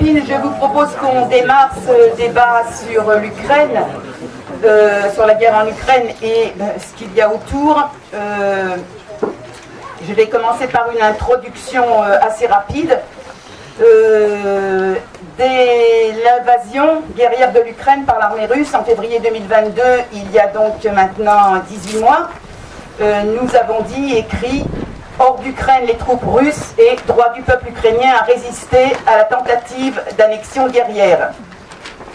Je vous propose qu'on démarre ce débat sur l'Ukraine, sur la guerre en Ukraine et ce qu'il y a autour. Je vais commencer par une introduction assez rapide. Dès l'invasion guerrière de l'Ukraine par l'armée russe en février 2022, il y a donc maintenant 18 mois, nous avons dit, écrit: hors d'Ukraine les troupes russes et droit du peuple ukrainien à résister à la tentative d'annexion guerrière.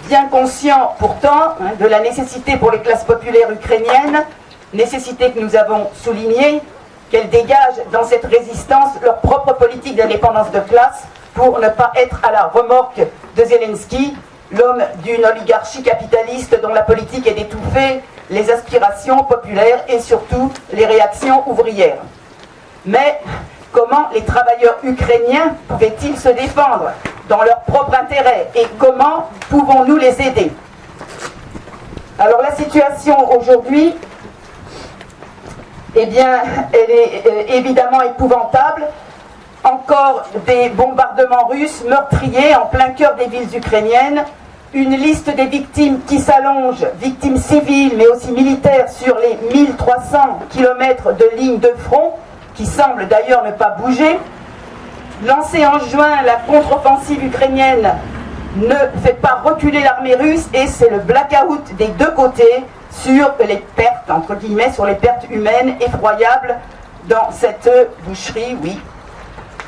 Bien conscient pourtant de la nécessité pour les classes populaires ukrainiennes, nécessité que nous avons soulignée, qu'elles dégagent dans cette résistance leur propre politique d'indépendance de classe pour ne pas être à la remorque de Zelensky, l'homme d'une oligarchie capitaliste dont la politique est d'étouffer les aspirations populaires et surtout les réactions ouvrières. Mais comment les travailleurs ukrainiens pouvaient-ils se défendre dans leur propre intérêt et comment pouvons-nous les aider? Alors la situation aujourd'hui, eh bien, elle est évidemment épouvantable. Encore des bombardements russes meurtriers en plein cœur des villes ukrainiennes, une liste des victimes qui s'allonge, victimes civiles mais aussi militaires, sur les 1300 km de lignes de front, qui semble d'ailleurs ne pas bouger. Lancée en juin, la contre-offensive ukrainienne ne fait pas reculer l'armée russe et c'est le blackout des deux côtés sur les pertes, entre guillemets, sur les pertes humaines effroyables dans cette boucherie, oui.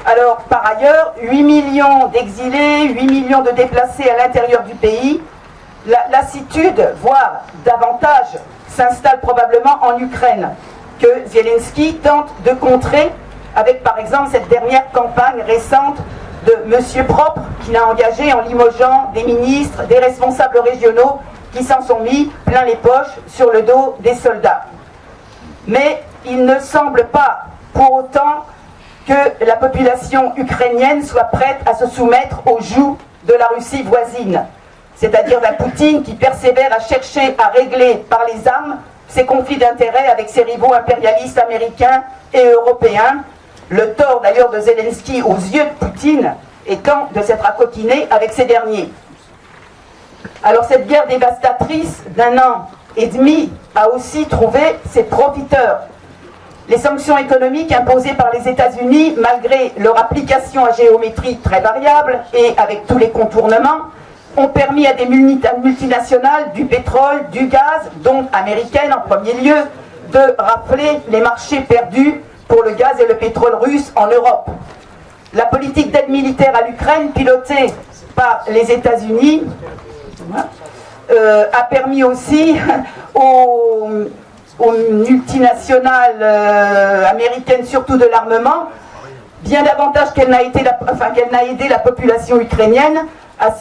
Alors, par ailleurs, 8 millions d'exilés, 8 millions de déplacés à l'intérieur du pays. La lassitude, voire davantage, s'installe probablement en Ukraine, que Zelensky tente de contrer avec, par exemple, cette dernière campagne récente de Monsieur Propre, qu'il a engagé en limogeant des ministres, des responsables régionaux qui s'en sont mis plein les poches sur le dos des soldats. Mais il ne semble pas, pour autant, que la population ukrainienne soit prête à se soumettre au joug de la Russie voisine, c'est-à-dire d'un Poutine qui persévère à chercher à régler par les armes ses conflits d'intérêts avec ses rivaux impérialistes américains et européens. Le tort d'ailleurs de Zelensky aux yeux de Poutine étant de s'être accoquiné avec ces derniers. Alors cette guerre dévastatrice d'un an et demi a aussi trouvé ses profiteurs. Les sanctions économiques imposées par les États-Unis, malgré leur application à géométrie très variable et avec tous les contournements, ont permis à des multinationales du pétrole, du gaz, dont américaines en premier lieu, de rafler les marchés perdus pour le gaz et le pétrole russe en Europe. La politique d'aide militaire à l'Ukraine, pilotée par les États-Unis, a permis aussi aux multinationales américaines, surtout de l'armement, bien davantage qu'elle n'a aidé la population ukrainienne. Elle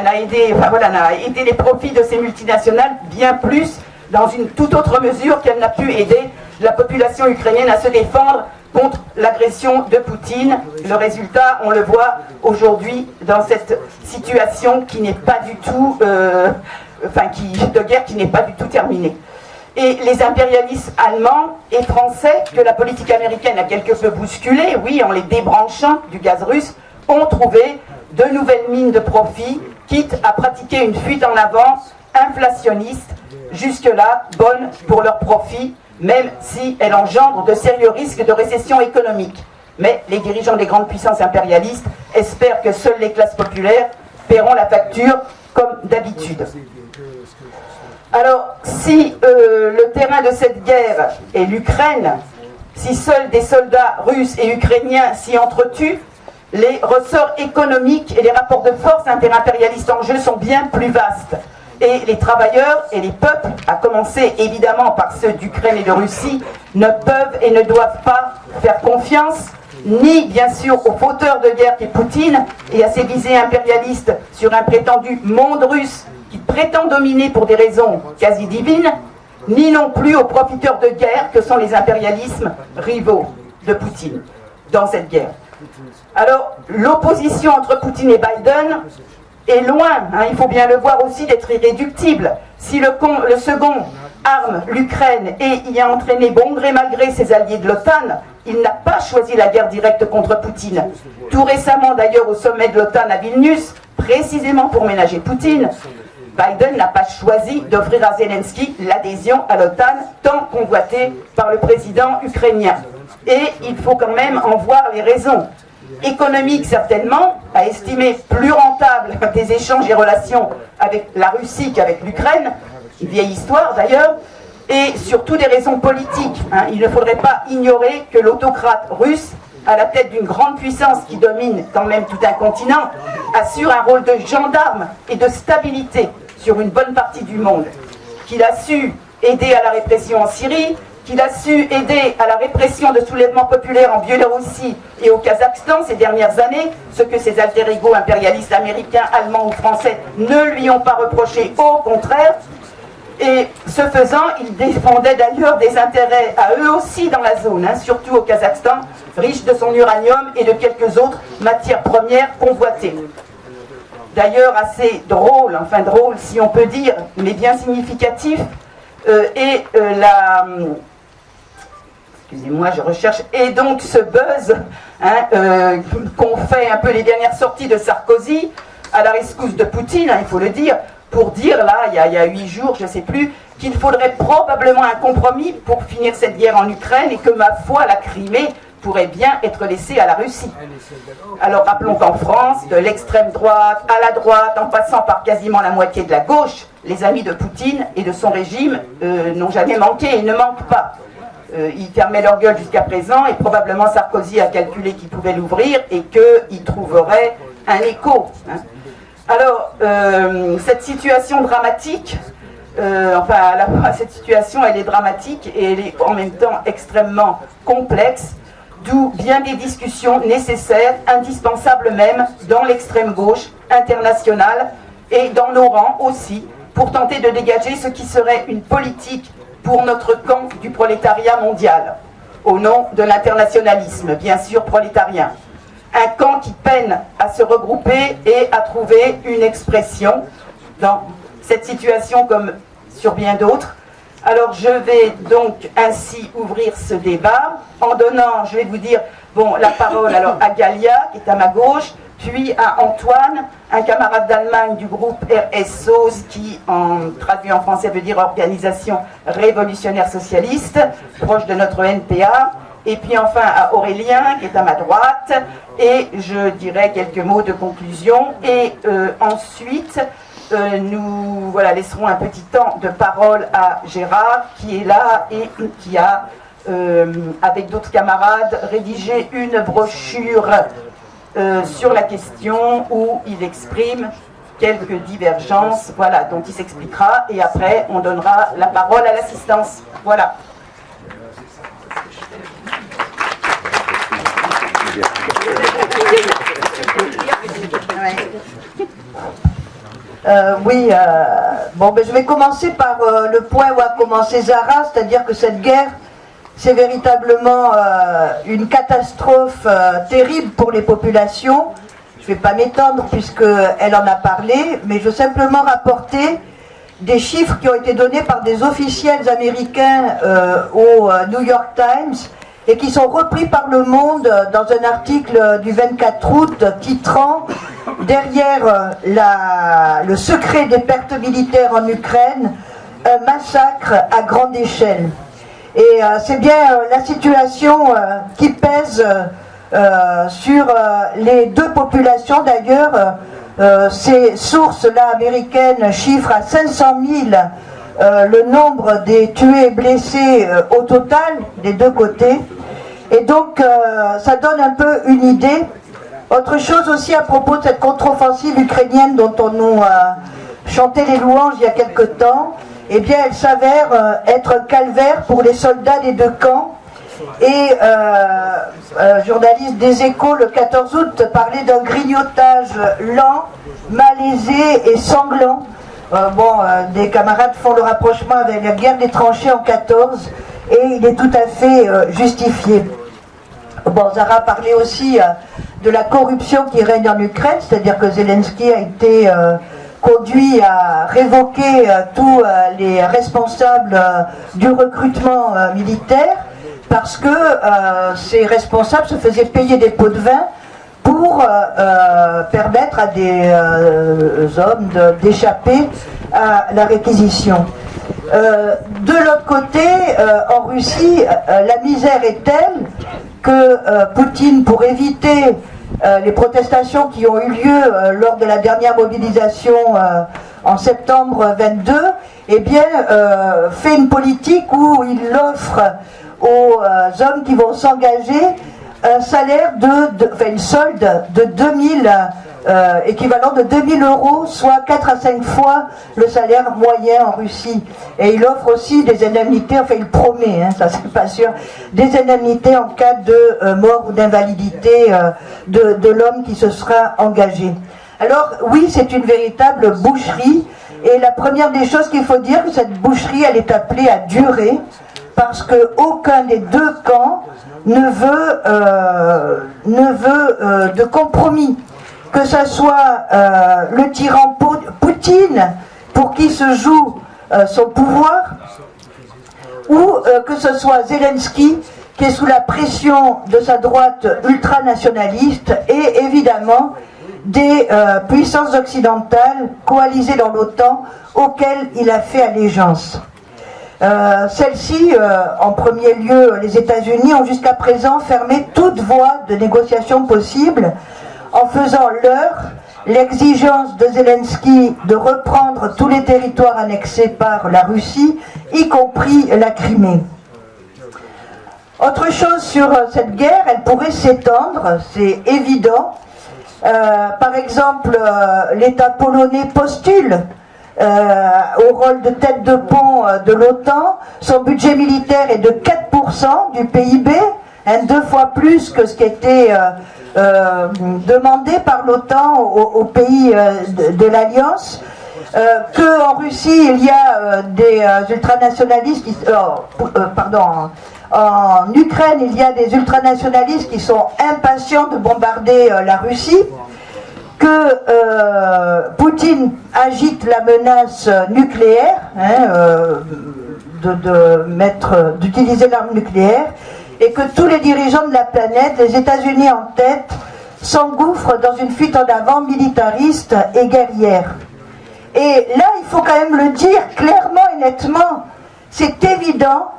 a aidé les profits de ces multinationales bien plus, dans une toute autre mesure qu'elle n'a pu aider la population ukrainienne à se défendre contre l'agression de Poutine. Le résultat, on le voit aujourd'hui dans cette situation qui n'est pas du tout, de guerre qui n'est pas du tout terminée. Et les impérialistes allemands et français, que la politique américaine a quelque peu bousculé, oui, en les débranchant du gaz russe, ont trouvé de nouvelles mines de profit, quitte à pratiquer une fuite en avant inflationniste, jusque-là bonne pour leur profit, même si elle engendre de sérieux risques de récession économique. Mais les dirigeants des grandes puissances impérialistes espèrent que seules les classes populaires paieront la facture comme d'habitude. Alors, si le terrain de cette guerre est l'Ukraine, si seuls des soldats russes et ukrainiens s'y entretuent, les ressorts économiques et les rapports de force interimpérialistes en jeu sont bien plus vastes. Et les travailleurs et les peuples, à commencer évidemment par ceux d'Ukraine et de Russie, ne peuvent et ne doivent pas faire confiance, ni bien sûr au fauteur de guerre qu'est Poutine et à ses visées impérialistes sur un prétendu monde russe qui prétend dominer pour des raisons quasi divines, ni non plus aux profiteurs de guerre que sont les impérialismes rivaux de Poutine dans cette guerre. Alors, l'opposition entre Poutine et Biden est loin, il faut bien le voir aussi, d'être irréductible. Si le second arme l'Ukraine et y a entraîné bon gré mal gré ses alliés de l'OTAN, il n'a pas choisi la guerre directe contre Poutine. Tout récemment d'ailleurs au sommet de l'OTAN à Vilnius, précisément pour ménager Poutine, Biden n'a pas choisi d'offrir à Zelensky l'adhésion à l'OTAN tant convoitée par le président ukrainien. Et il faut quand même en voir les raisons. Économique certainement, à estimer plus rentable des échanges et relations avec la Russie qu'avec l'Ukraine, une vieille histoire d'ailleurs, et surtout des raisons politiques. Il ne faudrait pas ignorer que l'autocrate russe, à la tête d'une grande puissance qui domine quand même tout un continent, assure un rôle de gendarme et de stabilité sur une bonne partie du monde, qu'il a su aider à la répression en Syrie, qu'il a su aider à la répression de soulèvements populaires en Biélorussie et au Kazakhstan ces dernières années, ce que ses alter-ego impérialistes américains, allemands ou français ne lui ont pas reproché, au contraire. Et ce faisant, il défendait d'ailleurs des intérêts à eux aussi dans la zone, surtout au Kazakhstan, riche de son uranium et de quelques autres matières premières convoitées. D'ailleurs, assez drôle, enfin drôle si on peut dire, mais bien significatif, excusez-moi, je recherche, et donc ce buzz qu'ont fait un peu les dernières sorties de Sarkozy à la rescousse de Poutine, il faut le dire, pour dire là, il y a 8 jours, je ne sais plus, qu'il faudrait probablement un compromis pour finir cette guerre en Ukraine et que, ma foi, la Crimée pourrait bien être laissée à la Russie. Alors rappelons qu'en France, de l'extrême droite à la droite, en passant par quasiment la moitié de la gauche, les amis de Poutine et de son régime n'ont jamais manqué et ne manquent pas. Ils fermaient leur gueule jusqu'à présent et probablement Sarkozy a calculé qu'il pouvait l'ouvrir et qu'il trouverait un écho. Alors, cette situation dramatique, à la fois cette situation elle est dramatique et elle est en même temps extrêmement complexe, d'où bien des discussions nécessaires, indispensables même, dans l'extrême gauche internationale et dans nos rangs aussi, pour tenter de dégager ce qui serait une politique pour notre camp du prolétariat mondial, au nom de l'internationalisme, bien sûr prolétarien. Un camp qui peine à se regrouper et à trouver une expression dans cette situation comme sur bien d'autres. Alors je vais donc ainsi ouvrir ce débat en donnant, je vais vous dire, la parole alors à Galia qui est à ma gauche, puis à Antoine, un camarade d'Allemagne du groupe RSO, qui traduit en français veut dire Organisation Révolutionnaire Socialiste, proche de notre NPA. Et puis enfin à Aurélien, qui est à ma droite, et je dirai quelques mots de conclusion. Et ensuite, nous laisserons un petit temps de parole à Gérard, qui est là et qui a, avec d'autres camarades, rédigé une brochure sur la question où il exprime quelques divergences, dont il s'expliquera, et après on donnera la parole à l'assistance. Voilà. Je vais commencer par le point où a commencé Zara, c'est-à-dire que cette guerre, c'est véritablement une catastrophe terrible pour les populations. Je ne vais pas m'étendre puisqu'elle en a parlé, mais je veux simplement rapporter des chiffres qui ont été donnés par des officiels américains au New York Times et qui sont repris par Le Monde dans un article du 24 août titrant « Derrière le secret des pertes militaires en Ukraine, un massacre à grande échelle ». Et c'est bien la situation qui pèse sur les deux populations d'ailleurs. Ces sources-là américaines chiffrent à 500 000 le nombre des tués et blessés au total des deux côtés. Et donc ça donne un peu une idée. Autre chose aussi à propos de cette contre-offensive ukrainienne dont on nous chantait les louanges il y a quelque temps, eh bien elle s'avère être un calvaire pour les soldats des deux camps. Et journaliste des Échos le 14 août parlait d'un grignotage lent, malaisé et sanglant. Des camarades font le rapprochement avec la guerre des tranchées en 14 et il est tout à fait justifié. Zara parlait aussi de la corruption qui règne en Ukraine, c'est-à-dire que Zelensky a été conduit à révoquer tous les responsables du recrutement militaire, parce que ces responsables se faisaient payer des pots de vin pour permettre à des hommes d'échapper à la réquisition. De l'autre côté, en Russie, la misère est telle que Poutine, pour éviter les protestations qui ont eu lieu lors de la dernière mobilisation en septembre 22, eh bien, fait une politique où il offre aux hommes qui vont s'engager un salaire une solde de 2000, équivalent de 2000 euros, soit 4 à 5 fois le salaire moyen en Russie. Et il offre aussi des indemnités, enfin il promet, ça c'est pas sûr, des indemnités en cas de mort ou d'invalidité de l'homme qui se sera engagé. Alors oui, c'est une véritable boucherie, et la première des choses qu'il faut dire, que cette boucherie, elle est appelée à durer, parce qu'aucun des deux camps ne veut de compromis. Que ce soit le tyran Poutine, pour qui se joue son pouvoir, ou que ce soit Zelensky, qui est sous la pression de sa droite ultranationaliste, et évidemment des puissances occidentales coalisées dans l'OTAN, auxquelles il a fait allégeance. Celles-ci, en premier lieu les États-Unis, ont jusqu'à présent fermé toute voie de négociation possible, en faisant l'exigence de Zelensky de reprendre tous les territoires annexés par la Russie, y compris la Crimée. Autre chose sur cette guerre, elle pourrait s'étendre, c'est évident. Par exemple, l'État polonais postule au rôle de tête de pont de l'OTAN. Son budget militaire est de 4% du PIB, 2 fois plus que ce qui était demandé par l'OTAN aux pays de l'Alliance. Qu'en Russie, il y a des ultranationalistes qui... En Ukraine, il y a des ultranationalistes qui sont impatients de bombarder la Russie, que Poutine agite la menace nucléaire, d'utiliser l'arme nucléaire, et que tous les dirigeants de la planète, les États-Unis en tête, s'engouffrent dans une fuite en avant militariste et guerrière. Et là, il faut quand même le dire clairement et nettement, c'est évident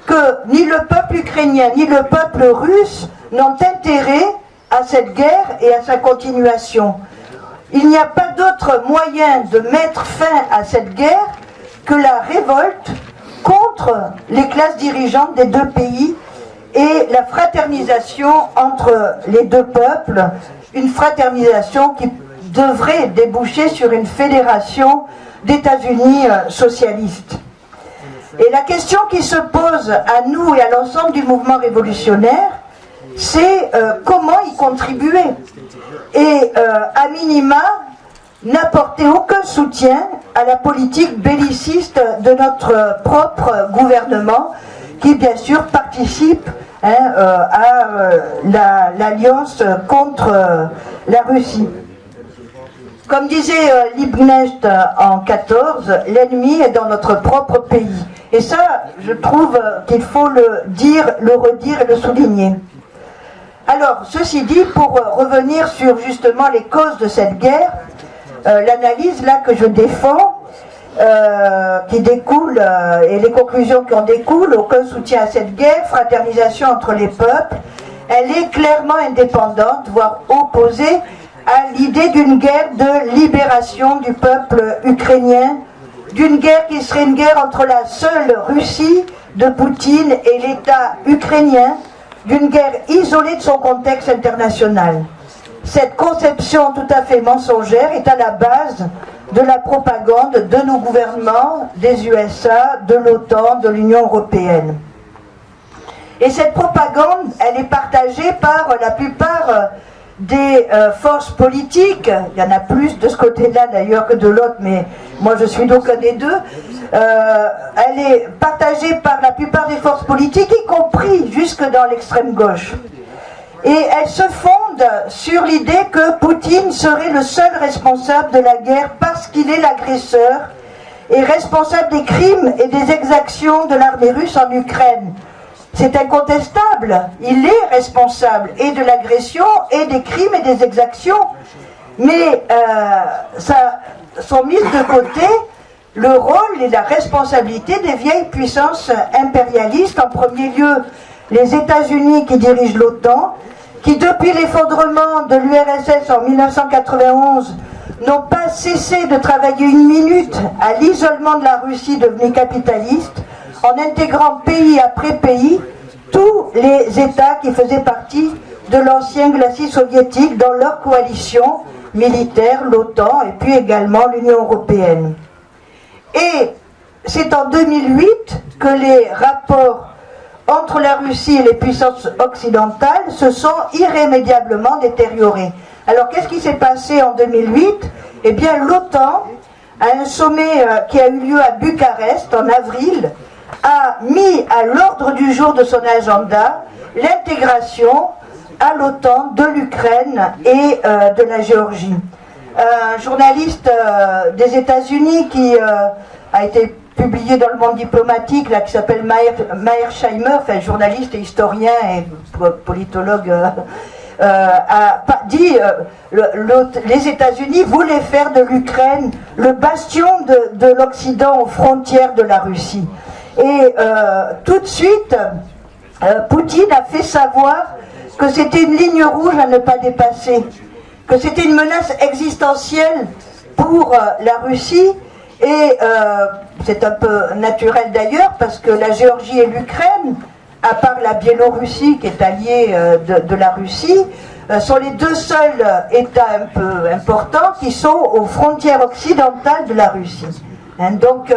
que ni le peuple ukrainien ni le peuple russe n'ont intérêt à cette guerre et à sa continuation. Il n'y a pas d'autre moyen de mettre fin à cette guerre que la révolte contre les classes dirigeantes des deux pays et la fraternisation entre les deux peuples, une fraternisation qui devrait déboucher sur une fédération d'États-Unis socialistes. Et la question qui se pose à nous et à l'ensemble du mouvement révolutionnaire, c'est comment y contribuer. Et à minima, n'apporter aucun soutien à la politique belliciste de notre propre gouvernement, qui bien sûr participe à l'alliance contre la Russie. Comme disait Liebknecht en 14, l'ennemi est dans notre propre pays. Et ça, je trouve qu'il faut le dire, le redire et le souligner. Alors, ceci dit, pour revenir sur justement les causes de cette guerre, l'analyse là que je défends, qui découle, et les conclusions qui en découlent, aucun soutien à cette guerre, fraternisation entre les peuples, elle est clairement indépendante, voire opposée à l'idée d'une guerre de libération du peuple ukrainien, d'une guerre qui serait une guerre entre la seule Russie de Poutine et l'État ukrainien, d'une guerre isolée de son contexte international. Cette conception tout à fait mensongère est à la base de la propagande de nos gouvernements, des USA, de l'OTAN, de l'Union européenne. Et cette propagande, elle est partagée par la plupart des forces politiques. Il y en a plus de ce côté-là d'ailleurs que de l'autre, mais moi je suis donc un des deux. Elle est partagée par la plupart des forces politiques, y compris jusque dans l'extrême gauche. Et elle se fonde s'accordent sur l'idée que Poutine serait le seul responsable de la guerre parce qu'il est l'agresseur et responsable des crimes et des exactions de l'armée russe en Ukraine. C'est incontestable, il est responsable et de l'agression et des crimes et des exactions, mais sont mises de côté le rôle et la responsabilité des vieilles puissances impérialistes, en premier lieu les États-Unis qui dirigent l'OTAN, qui depuis l'effondrement de l'URSS en 1991 n'ont pas cessé de travailler une minute à l'isolement de la Russie devenue capitaliste, en intégrant pays après pays tous les États qui faisaient partie de l'ancien glacis soviétique dans leur coalition militaire, l'OTAN, et puis également l'Union européenne. Et c'est en 2008 que les rapports entre la Russie et les puissances occidentales se sont irrémédiablement détériorés. Alors qu'est-ce qui s'est passé en 2008 ? Eh bien l'OTAN, à un sommet qui a eu lieu à Bucarest en avril, a mis à l'ordre du jour de son agenda l'intégration à l'OTAN de l'Ukraine et de la Géorgie. Un journaliste des États-Unis qui a été publié dans le Monde diplomatique, là, qui s'appelle Mearsheimer, enfin journaliste et historien et politologue, a dit les États-Unis voulaient faire de l'Ukraine le bastion de l'Occident aux frontières de la Russie. Et tout de suite, Poutine a fait savoir que c'était une ligne rouge à ne pas dépasser, que c'était une menace existentielle pour la Russie, et c'est un peu naturel d'ailleurs, parce que la Géorgie et l'Ukraine, à part la Biélorussie qui est alliée de la Russie, sont les deux seuls États un peu importants qui sont aux frontières occidentales de la Russie. Hein, donc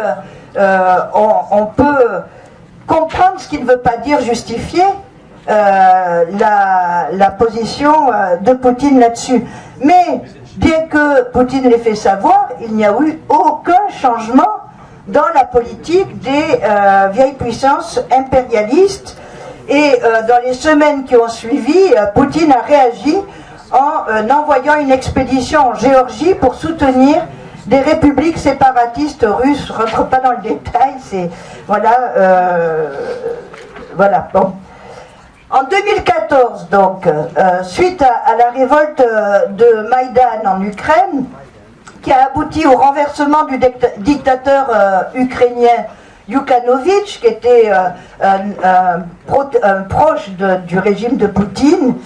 on peut comprendre ce qui ne veut pas dire justifier la position de Poutine là-dessus. Mais bien que Poutine l'ait fait savoir, il n'y a eu aucun changement dans la politique des vieilles puissances impérialistes. Et dans les semaines qui ont suivi, Poutine a réagi en envoyant une expédition en Géorgie pour soutenir des républiques séparatistes russes. Je ne rentre pas dans le détail, c'est... Voilà, voilà, bon. En 2014, donc, suite à la révolte de Maïdan en Ukraine, qui a abouti au renversement du dictateur ukrainien Yanukovych, qui était un proche du régime de Poutine,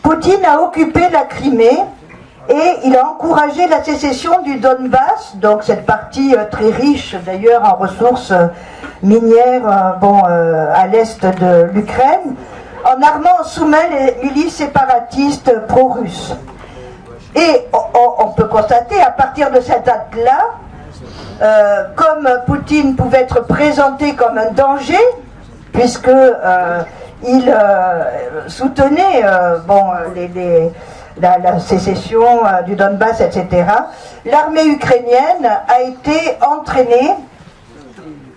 Poutine a occupé la Crimée et il a encouragé la sécession du Donbass, donc cette partie très riche d'ailleurs en ressources minières à l'est de l'Ukraine, en armant en sous-main les milices séparatistes pro-russes. Et on peut constater, à partir de cette date-là, comme Poutine pouvait être présenté comme un danger, puisque il soutenait la sécession du Donbass, etc., l'armée ukrainienne a été entraînée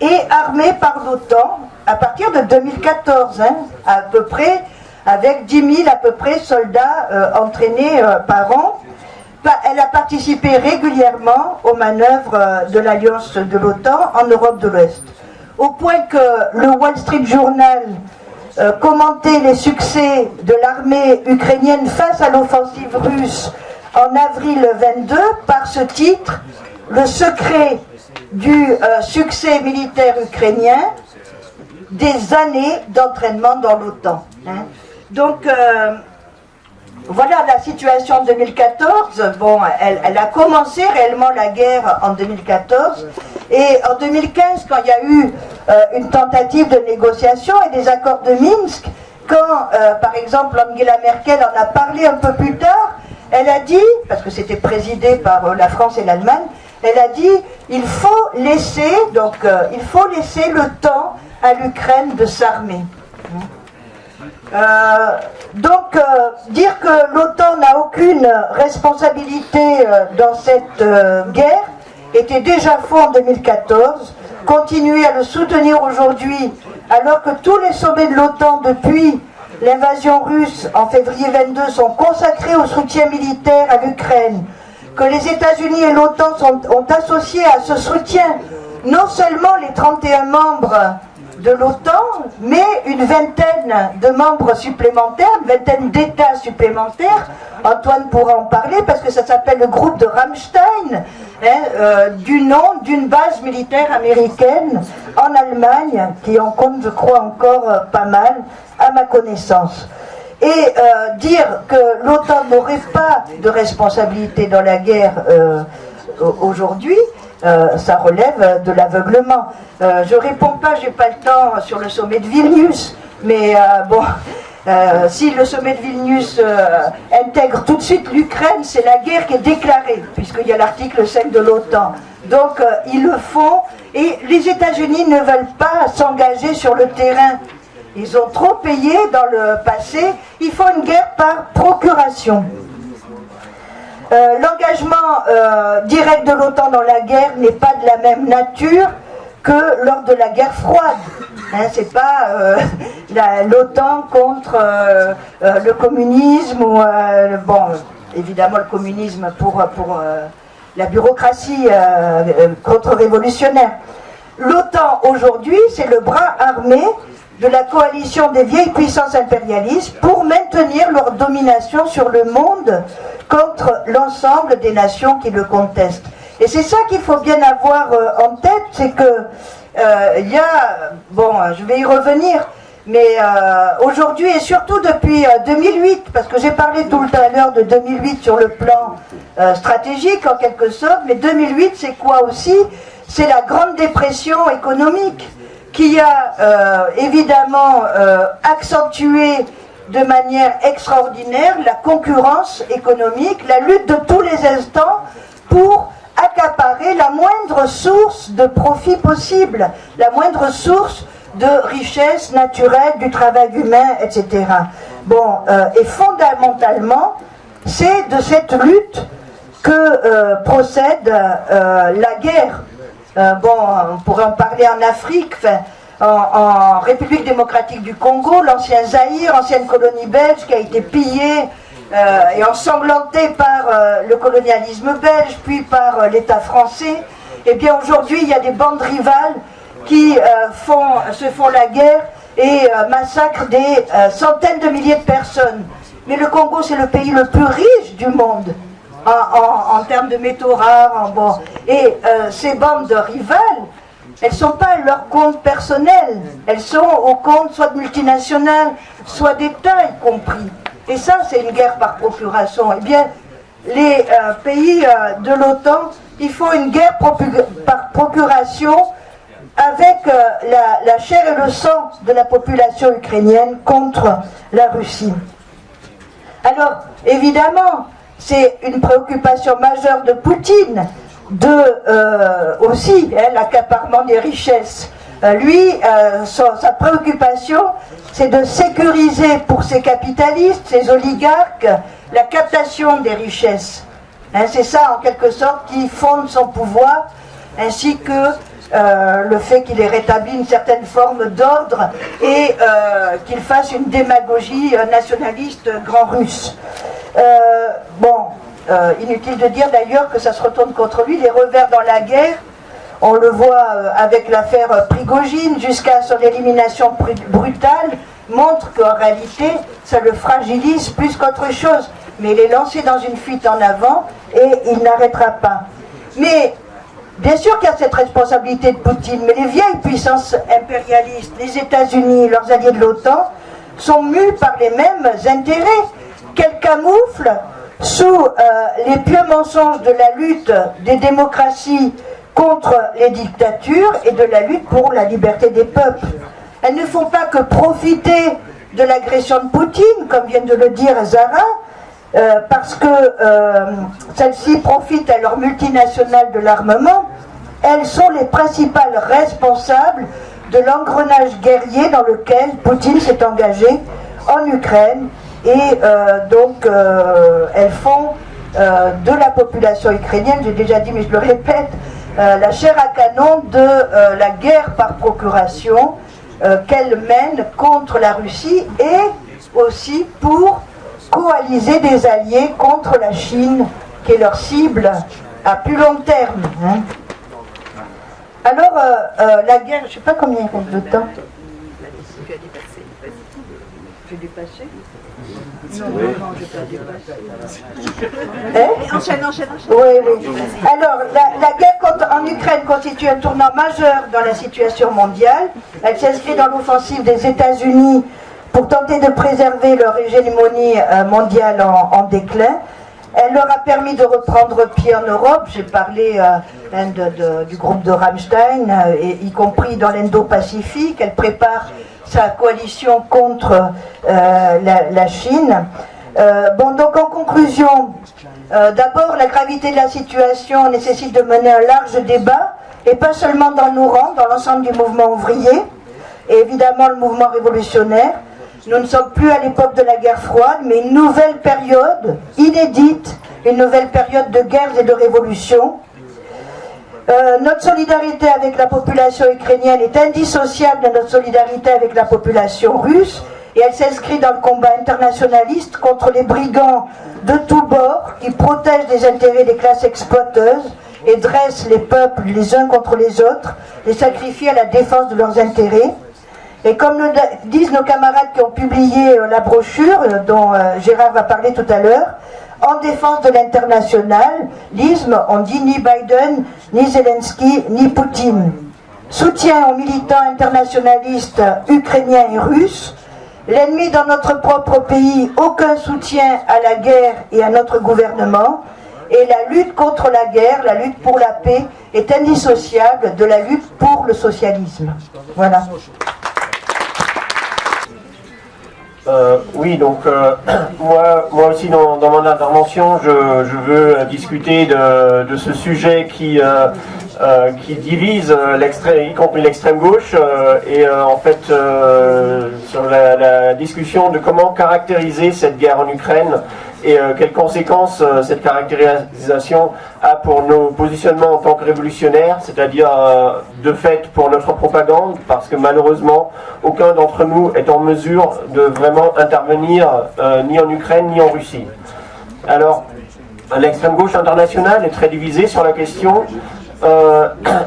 et armée par l'OTAN à partir de 2014, à peu près, avec 10 000 à peu près soldats entraînés par an. Elle a participé régulièrement aux manœuvres de l'alliance de l'OTAN en Europe de l'Ouest. Au point que le Wall Street Journal commentait les succès de l'armée ukrainienne face à l'offensive russe en avril 22 par ce titre: le secret du succès militaire ukrainien, des années d'entraînement dans l'OTAN. Donc voilà la situation en 2014. Bon, elle a commencé réellement la guerre en 2014, et en 2015, quand il y a eu une tentative de négociation et des accords de Minsk, quand par exemple Angela Merkel en a parlé un peu plus tard, elle a dit, parce que c'était présidé par la France et l'Allemagne, elle a dit il faut laisser le temps à l'Ukraine de s'armer. Dire que l'OTAN n'a aucune responsabilité dans cette guerre était déjà faux en 2014. Continuer à le soutenir aujourd'hui, alors que tous les sommets de l'OTAN depuis l'invasion russe en février 22 sont consacrés au soutien militaire à l'Ukraine, que les États-Unis et l'OTAN ont associé à ce soutien non seulement les 31 membres de l'OTAN, mais une vingtaine de membres supplémentaires, une vingtaine d'États supplémentaires. Antoine pourra en parler parce que ça s'appelle le groupe de Ramstein, du nom d'une base militaire américaine en Allemagne, qui en compte, je crois, encore pas mal, à ma connaissance. Et dire que l'OTAN n'aurait pas de responsabilité dans la guerre aujourd'hui, ça relève de l'aveuglement. Je réponds pas, j'ai pas le temps sur le sommet de Vilnius, mais si le sommet de Vilnius intègre tout de suite l'Ukraine, c'est la guerre qui est déclarée, puisqu'il y a l'article 5 de l'OTAN. Donc ils le font, et les États-Unis ne veulent pas s'engager sur le terrain. Ils ont trop payé dans le passé, il faut une guerre par procuration. L'engagement direct de l'OTAN dans la guerre n'est pas de la même nature que lors de la guerre froide. C'est pas l'OTAN contre le communisme ou évidemment le communisme pour la bureaucratie contre-révolutionnaire. L'OTAN aujourd'hui, c'est le bras armé de la coalition des vieilles puissances impérialistes pour maintenir leur domination sur le monde contre l'ensemble des nations qui le contestent. Et c'est ça qu'il faut bien avoir en tête, c'est que il y a, je vais y revenir, mais aujourd'hui et surtout depuis 2008, parce que j'ai parlé tout à l'heure de 2008 sur le plan stratégique en quelque sorte, mais 2008 c'est quoi aussi? C'est la grande dépression économique qui a évidemment accentué de manière extraordinaire la concurrence économique, la lutte de tous les instants pour accaparer la moindre source de profit possible, la moindre source de richesse naturelle, du travail humain, etc. Et fondamentalement, c'est de cette lutte que procède la guerre. On pourrait en parler en Afrique, en République démocratique du Congo, l'ancien Zaïre, ancienne colonie belge qui a été pillée et ensanglantée par le colonialisme belge, puis par l'État français. Et bien aujourd'hui, il y a des bandes rivales qui se font la guerre et massacrent des centaines de milliers de personnes. Mais le Congo, c'est le pays le plus riche du monde en termes de métaux rares. Et ces bandes rivales, elles ne sont pas à leur compte personnel, elles sont au compte soit de multinationales, soit d'États y compris. Et ça, c'est une guerre par procuration. Eh bien, les pays de l'OTAN, il faut une guerre par procuration avec la chair et le sang de la population ukrainienne contre la Russie. Alors, évidemment, c'est une préoccupation majeure de Poutine, aussi l'accaparement des richesses. Sa préoccupation, c'est de sécuriser pour ces capitalistes, ces oligarques, la captation des richesses. C'est ça, en quelque sorte, qui fonde son pouvoir, ainsi que le fait qu'il ait rétabli une certaine forme d'ordre et qu'il fasse une démagogie nationaliste grand russe. Inutile de dire d'ailleurs que ça se retourne contre lui, les revers dans la guerre, on le voit avec l'affaire Prigojine jusqu'à son élimination brutale, montre qu'en réalité ça le fragilise plus qu'autre chose, mais il est lancé dans une fuite en avant et il n'arrêtera pas. Mais bien sûr qu'il y a cette responsabilité de Poutine, mais les vieilles puissances impérialistes, les États-Unis, leurs alliés de l'OTAN, sont mus par les mêmes intérêts qu'elles camouflent sous les pieux mensonges de la lutte des démocraties contre les dictatures et de la lutte pour la liberté des peuples. Elles ne font pas que profiter de l'agression de Poutine, comme vient de le dire Zara, parce que celles-ci profitent à leur multinationale de l'armement. Elles sont les principales responsables de l'engrenage guerrier dans lequel Poutine s'est engagé en Ukraine. Et elles font de la population ukrainienne, j'ai déjà dit mais je le répète, la chair à canon de la guerre par procuration qu'elle mène contre la Russie et aussi pour coaliser des alliés contre la Chine, qui est leur cible à plus long terme. Hein. Alors, la guerre, je ne sais pas combien il reste de temps. Je vais dépasser. Non, je vais pas dépasser. Enchaîne. Oui. Alors, la guerre en Ukraine constitue un tournant majeur dans la situation mondiale. Elle s'inscrit dans l'offensive des États-Unis pour tenter de préserver leur hégémonie mondiale en déclin. Elle leur a permis de reprendre pied en Europe. J'ai parlé du groupe de Rammstein, y compris dans l'Indo-Pacifique. Elle prépare sa coalition contre la Chine. Donc en conclusion, d'abord la gravité de la situation nécessite de mener un large débat, et pas seulement dans nos rangs, dans l'ensemble du mouvement ouvrier, et évidemment le mouvement révolutionnaire. Nous ne sommes plus à l'époque de la guerre froide, mais une nouvelle période inédite, une nouvelle période de guerres et de révolutions. Notre solidarité avec la population ukrainienne est indissociable de notre solidarité avec la population russe, et elle s'inscrit dans le combat internationaliste contre les brigands de tous bords qui protègent les intérêts des classes exploiteuses et dressent les peuples les uns contre les autres, les sacrifient à la défense de leurs intérêts. Et comme le disent nos camarades qui ont publié la brochure dont Gérard va parler tout à l'heure, en défense de l'international, l'isme, on dit ni Biden, ni Zelensky, ni Poutine. Soutien aux militants internationalistes ukrainiens et russes. L'ennemi dans notre propre pays, aucun soutien à la guerre et à notre gouvernement. Et la lutte contre la guerre, la lutte pour la paix, est indissociable de la lutte pour le socialisme. Voilà. Oui, donc moi aussi dans mon intervention, je veux discuter de ce sujet qui divise y compris l'extrême gauche, et en fait sur la discussion de comment caractériser cette guerre en Ukraine et quelles conséquences cette caractérisation a pour nos positionnements en tant que révolutionnaires, c'est-à-dire de fait pour notre propagande, parce que malheureusement aucun d'entre nous est en mesure de vraiment intervenir ni en Ukraine ni en Russie. Alors l'extrême gauche internationale est très divisée sur la question,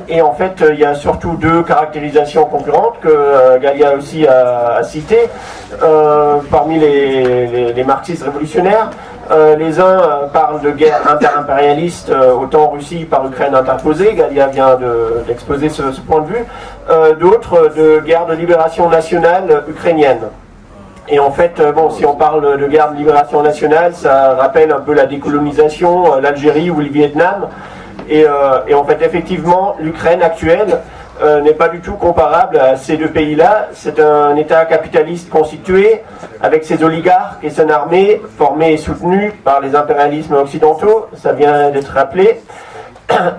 et en fait il y a surtout deux caractérisations concurrentes que Galia aussi a citées parmi les marxistes révolutionnaires. Les uns parlent de guerre interimpérialiste, autant Russie par Ukraine interposée, Galia vient d'exposer ce point de vue, d'autres de guerre de libération nationale ukrainienne. Et en fait, si on parle de guerre de libération nationale, ça rappelle un peu la décolonisation, l'Algérie ou le Vietnam. Et en fait, effectivement, l'Ukraine actuelle n'est pas du tout comparable à ces deux pays-là. C'est un État capitaliste constitué avec ses oligarques et son armée, formée et soutenue par les impérialismes occidentaux, ça vient d'être rappelé.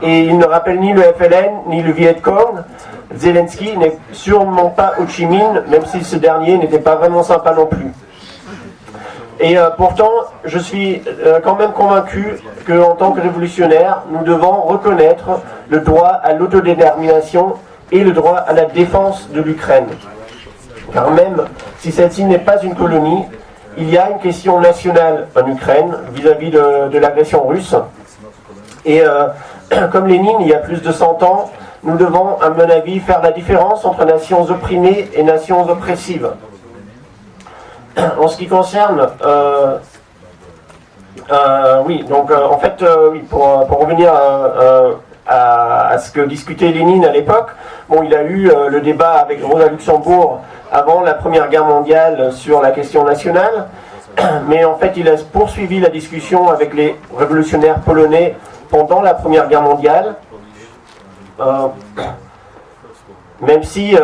Et il ne rappelle ni le FLN, ni le Viet Cong. Zelensky n'est sûrement pas Ho Chi Minh, même si ce dernier n'était pas vraiment sympa non plus. Et pourtant, je suis quand même convaincu qu'en tant que révolutionnaire, nous devons reconnaître le droit à l'autodétermination et le droit à la défense de l'Ukraine. Car même si celle-ci n'est pas une colonie, il y a une question nationale en Ukraine vis-à-vis de l'agression russe. Et comme Lénine, il y a plus de 100 ans, nous devons, à mon avis, faire la différence entre nations opprimées et nations oppressives. En ce qui concerne, en fait, pour revenir à ce que discutait Lénine à l'époque, il a eu le débat avec Rosa Luxembourg avant la Première Guerre mondiale sur la question nationale, mais en fait il a poursuivi la discussion avec les révolutionnaires polonais pendant la Première Guerre mondiale, même si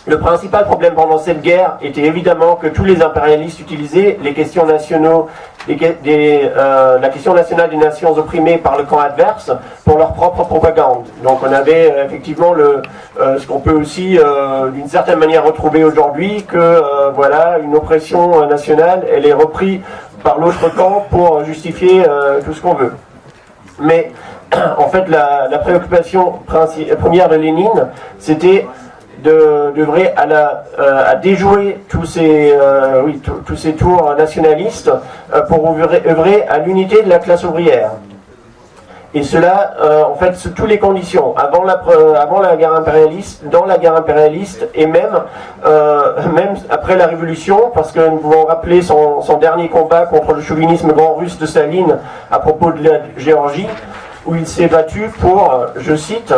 le principal problème pendant cette guerre était évidemment que tous les impérialistes utilisaient les questions nationaux, la question nationale des nations opprimées par le camp adverse pour leur propre propagande. Donc on avait effectivement ce qu'on peut aussi d'une certaine manière retrouver aujourd'hui, que une oppression nationale, elle est reprise par l'autre camp pour justifier tout ce qu'on veut. Mais en fait la préoccupation première de Lénine, c'était d'œuvrer à déjouer tous ces tours nationalistes pour œuvrer à l'unité de la classe ouvrière. Et cela, en fait, sous toutes les conditions, avant la guerre impérialiste, dans la guerre impérialiste, et même après la Révolution, parce que nous pouvons rappeler son dernier combat contre le chauvinisme grand russe de Staline à propos de la Géorgie, où il s'est battu pour, je cite,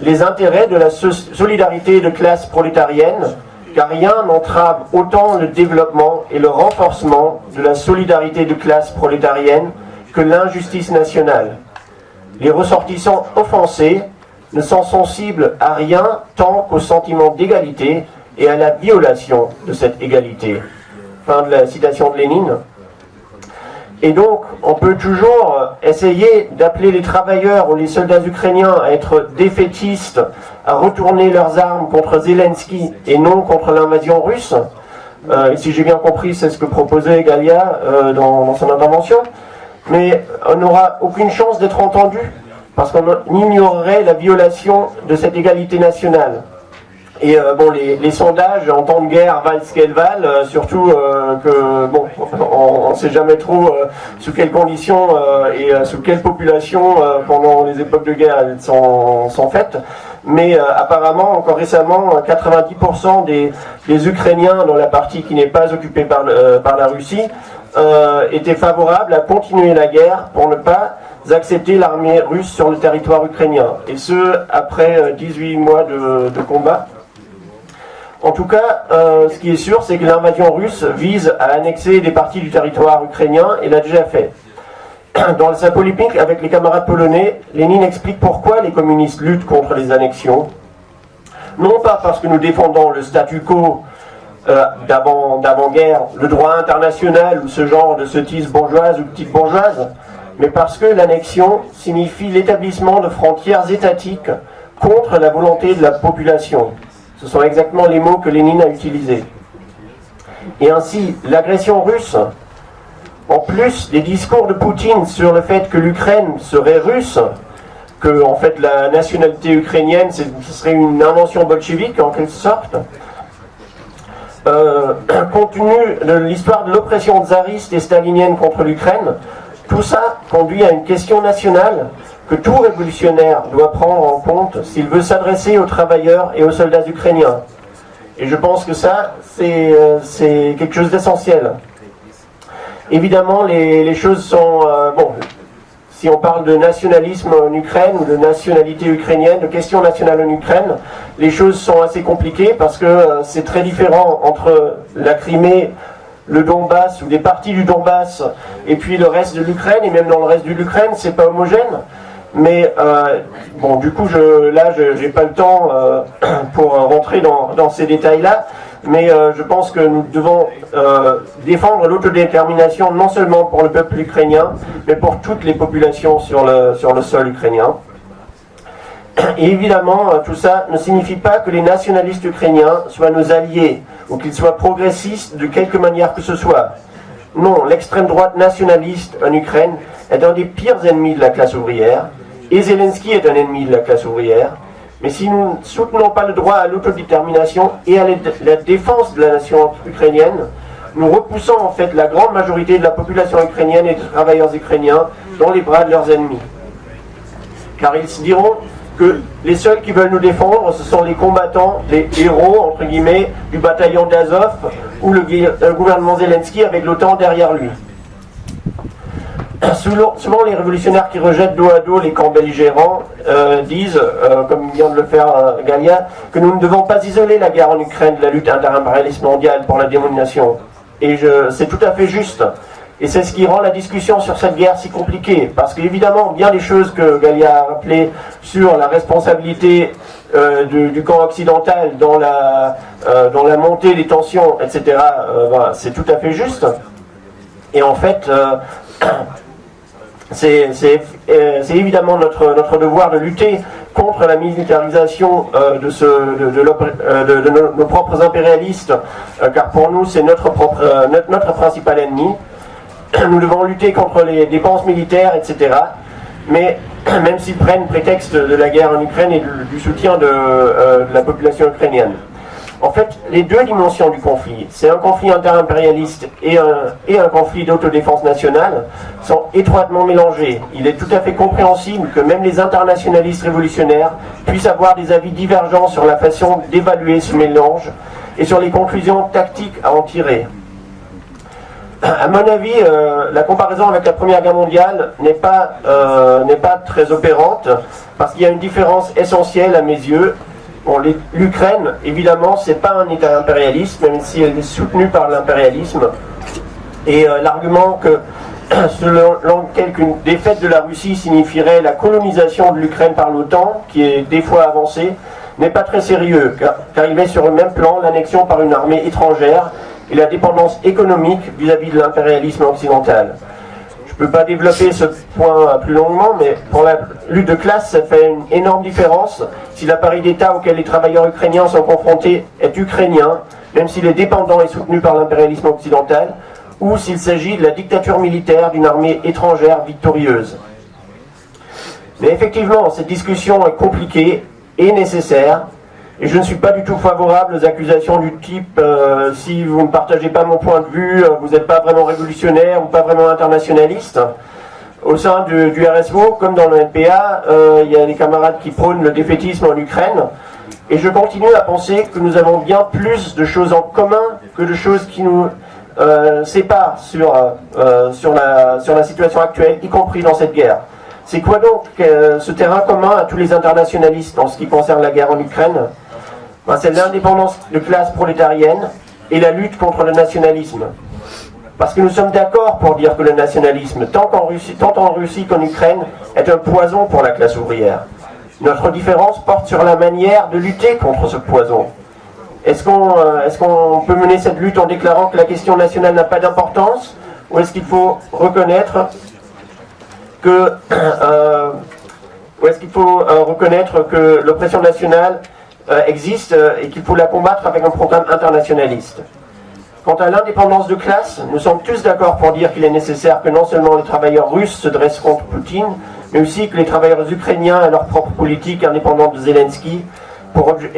les intérêts de la solidarité de classe prolétarienne, car rien n'entrave autant le développement et le renforcement de la solidarité de classe prolétarienne que l'injustice nationale. Les ressortissants offensés ne sont sensibles à rien tant qu'au sentiment d'égalité et à la violation de cette égalité. Fin de la citation de Lénine. Et donc, on peut toujours essayer d'appeler les travailleurs ou les soldats ukrainiens à être défaitistes, à retourner leurs armes contre Zelensky et non contre l'invasion russe. Et si j'ai bien compris, c'est ce que proposait Galia dans son intervention. Mais on n'aura aucune chance d'être entendu, parce qu'on ignorerait la violation de cette égalité nationale. Et les sondages en temps de guerre valent ce qu'elles valent, surtout on ne sait jamais trop sous quelles conditions et sous quelle population pendant les époques de guerre elles sont faites. Mais apparemment, encore récemment, 90% des Ukrainiens dans la partie qui n'est pas occupée par la Russie étaient favorables à continuer la guerre pour ne pas accepter l'armée russe sur le territoire ukrainien. Et ce, après 18 mois de combat. En tout cas, ce qui est sûr, c'est que l'invasion russe vise à annexer des parties du territoire ukrainien et l'a déjà fait. Dans sa polémique avec les camarades polonais, Lénine explique pourquoi les communistes luttent contre les annexions. Non pas parce que nous défendons le statu quo d'avant-guerre, le droit international ou ce genre de sottise bourgeoise ou petite bourgeoise, mais parce que l'annexion signifie l'établissement de frontières étatiques contre la volonté de la population. Ce sont exactement les mots que Lénine a utilisés. Et ainsi, l'agression russe, en plus des discours de Poutine sur le fait que l'Ukraine serait russe, que en fait la nationalité ukrainienne ce serait une invention bolchevique en quelque sorte, compte tenu de l'histoire de l'oppression tsariste et stalinienne contre l'Ukraine, tout ça conduit à une question nationale que tout révolutionnaire doit prendre en compte s'il veut s'adresser aux travailleurs et aux soldats ukrainiens. Et je pense que ça, c'est quelque chose d'essentiel. Évidemment, les choses sont... si on parle de nationalisme en Ukraine ou de nationalité ukrainienne, de question nationale en Ukraine, les choses sont assez compliquées parce que c'est très différent entre la Crimée, le Donbass ou des parties du Donbass et puis le reste de l'Ukraine, et même dans le reste de l'Ukraine, c'est pas homogène. Mais du coup, j'ai pas le temps pour rentrer dans ces détails-là, mais je pense que nous devons défendre l'autodétermination non seulement pour le peuple ukrainien, mais pour toutes les populations sur le sol ukrainien. Et évidemment, tout ça ne signifie pas que les nationalistes ukrainiens soient nos alliés, ou qu'ils soient progressistes de quelque manière que ce soit. Non, l'extrême droite nationaliste en Ukraine est un des pires ennemis de la classe ouvrière, et Zelensky est un ennemi de la classe ouvrière. Mais si nous ne soutenons pas le droit à l'autodétermination et à la défense de la nation ukrainienne, nous repoussons en fait la grande majorité de la population ukrainienne et des travailleurs ukrainiens dans les bras de leurs ennemis. Car ils se diront que les seuls qui veulent nous défendre, ce sont les combattants, les héros, entre guillemets, du bataillon d'Azov ou le gouvernement Zelensky avec l'OTAN derrière lui. Souvent, les révolutionnaires qui rejettent dos à dos les camps belligérants disent, comme vient de le faire Galia, que nous ne devons pas isoler la guerre en Ukraine de la lutte interimpérialiste mondiale pour la démonisation. Et c'est tout à fait juste. Et c'est ce qui rend la discussion sur cette guerre si compliquée. Parce qu'évidemment, bien les choses que Galia a rappelées sur la responsabilité du camp occidental dans la montée des tensions, etc., c'est tout à fait juste. Et en fait... c'est évidemment notre devoir de lutter contre la militarisation de nos propres impérialistes, car pour nous c'est notre principal ennemi. Nous devons lutter contre les dépenses militaires, etc. Mais même s'ils prennent prétexte de la guerre en Ukraine et du soutien de la population ukrainienne. En fait, les deux dimensions du conflit, c'est un conflit interimpérialiste et un conflit d'autodéfense nationale, sont étroitement mélangés. Il est tout à fait compréhensible que même les internationalistes révolutionnaires puissent avoir des avis divergents sur la façon d'évaluer ce mélange et sur les conclusions tactiques à en tirer. À mon avis, la comparaison avec la Première Guerre mondiale n'est pas très opérante, parce qu'il y a une différence essentielle à mes yeux. Bon, l'Ukraine, évidemment, c'est pas un État impérialiste, même si elle est soutenue par l'impérialisme. Et l'argument que, selon lequel une défaite de la Russie signifierait la colonisation de l'Ukraine par l'OTAN, qui est des fois avancée, n'est pas très sérieux, car il met sur le même plan l'annexion par une armée étrangère et la dépendance économique vis-à-vis de l'impérialisme occidental. Je ne peux pas développer ce point plus longuement, mais pour la lutte de classe, ça fait une énorme différence si l'appareil d'État auquel les travailleurs ukrainiens sont confrontés est ukrainien, même s'il est dépendant et soutenu par l'impérialisme occidental, ou s'il s'agit de la dictature militaire d'une armée étrangère victorieuse. Mais effectivement, cette discussion est compliquée et nécessaire, et je ne suis pas du tout favorable aux accusations du type si vous ne partagez pas mon point de vue, vous n'êtes pas vraiment révolutionnaire ou pas vraiment internationaliste. Au sein du RSO, comme dans le NPA, il y a des camarades qui prônent le défaitisme en Ukraine, et je continue à penser que nous avons bien plus de choses en commun que de choses qui nous séparent sur la situation actuelle, y compris dans cette guerre. C'est quoi donc ce terrain commun à tous les internationalistes en ce qui concerne la guerre en Ukraine? C'est l'indépendance de classe prolétarienne et la lutte contre le nationalisme. Parce que nous sommes d'accord pour dire que le nationalisme, tant en Russie qu'en Ukraine, est un poison pour la classe ouvrière. Notre différence porte sur la manière de lutter contre ce poison. Est-ce qu'on peut mener cette lutte en déclarant que la question nationale n'a pas d'importance, ou est-ce qu'il faut reconnaître que l'oppression nationale existe et qu'il faut la combattre avec un programme internationaliste? Quant à l'indépendance de classe, nous sommes tous d'accord pour dire qu'il est nécessaire que non seulement les travailleurs russes se dressent contre Poutine, mais aussi que les travailleurs ukrainiens aient leur propre politique indépendante de Zelensky,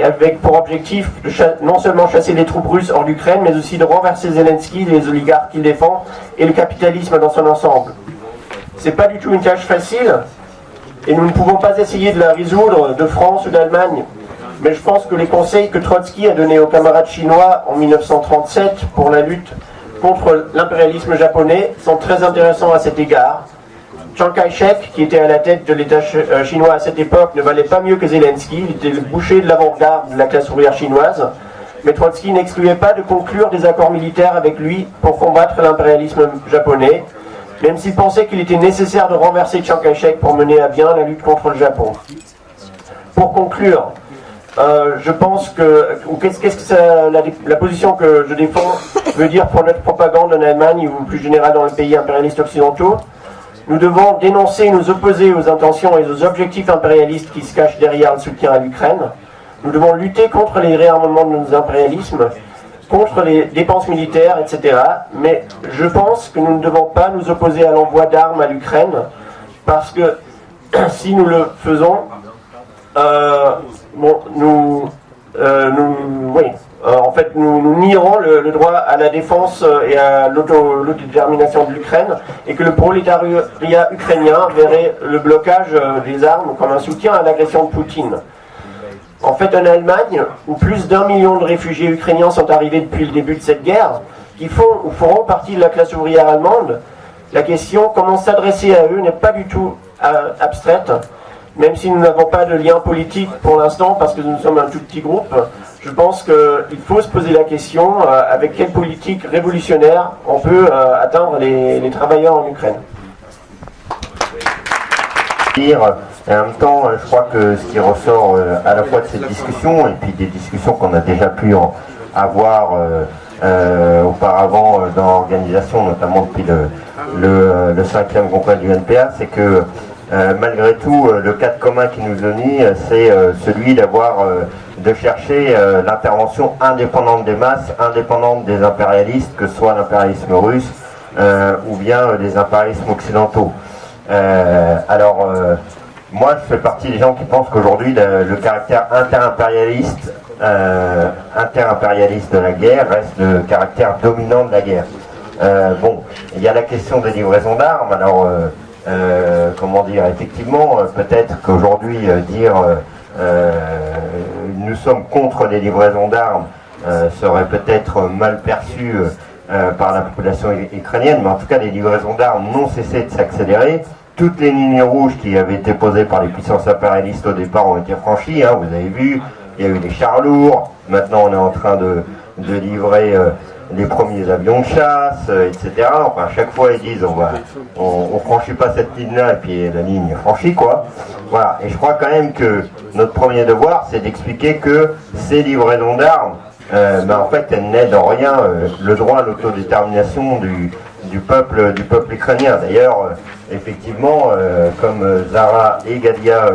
avec pour objectif de non seulement chasser les troupes russes hors d'Ukraine, mais aussi de renverser Zelensky, les oligarques qu'il défend, et le capitalisme dans son ensemble. C'est pas du tout une tâche facile, et nous ne pouvons pas essayer de la résoudre de France ou d'Allemagne. Mais je pense que les conseils que Trotsky a donnés aux camarades chinois en 1937 pour la lutte contre l'impérialisme japonais sont très intéressants à cet égard. Chiang Kai-shek, qui était à la tête de l'État chinois à cette époque, ne valait pas mieux que Zelensky, il était le boucher de l'avant-garde de la classe ouvrière chinoise. Mais Trotsky n'excluait pas de conclure des accords militaires avec lui pour combattre l'impérialisme japonais, même s'il pensait qu'il était nécessaire de renverser Chiang Kai-shek pour mener à bien la lutte contre le Japon. Pour conclure, je pense que, qu'est-ce que la position que je défends veut dire pour notre propagande en Allemagne ou plus général dans les pays impérialistes occidentaux? Nous devons dénoncer et nous opposer aux intentions et aux objectifs impérialistes qui se cachent derrière le soutien à l'Ukraine. Nous devons lutter contre les réarmements de nos impérialismes, contre les dépenses militaires, etc. Mais je pense que nous ne devons pas nous opposer à l'envoi d'armes à l'Ukraine, parce que si nous le faisons, nous nierons le droit à la défense et à l'autodétermination de l'Ukraine, et que le prolétariat ukrainien verrait le blocage des armes comme un soutien à l'agression de Poutine. En fait, en Allemagne, où plus d'1 million de réfugiés ukrainiens sont arrivés depuis le début de cette guerre, qui font ou feront partie de la classe ouvrière allemande, la question comment s'adresser à eux n'est pas du tout abstraite. Même si nous n'avons pas de lien politique pour l'instant, parce que nous sommes un tout petit groupe, je pense qu'il faut se poser la question avec quelle politique révolutionnaire on peut atteindre les travailleurs en Ukraine. Et en même temps, je crois que ce qui ressort à la fois de cette discussion et puis des discussions qu'on a déjà pu avoir auparavant dans l'organisation, notamment depuis le 5e congrès du NPA, c'est que malgré tout, le cadre commun qui nous unit, c'est celui de chercher l'intervention indépendante des masses, indépendante des impérialistes, que ce soit l'impérialisme russe ou bien des impérialismes occidentaux. moi, je fais partie des gens qui pensent qu'aujourd'hui, le caractère interimpérialiste de la guerre reste le caractère dominant de la guerre. Bon, il y a la question des livraisons d'armes. Alors, comment dire, effectivement, peut-être qu'aujourd'hui, dire nous sommes contre les livraisons d'armes serait peut-être mal perçu par la population ukrainienne, mais en tout cas, les livraisons d'armes n'ont cessé de s'accélérer. Toutes les lignes rouges qui avaient été posées par les puissances impérialistes au départ ont été franchies, hein, vous avez vu, il y a eu des chars lourds, maintenant on est en train de livrer les premiers avions de chasse, etc. Enfin, à chaque fois ils disent on franchit pas cette ligne-là, et puis la ligne est franchie, quoi. Voilà, et je crois quand même que notre premier devoir, c'est d'expliquer que ces livraisons d'armes, en fait, elles n'aident en rien le droit à l'autodétermination du peuple ukrainien. D'ailleurs, effectivement, comme Zara et Galia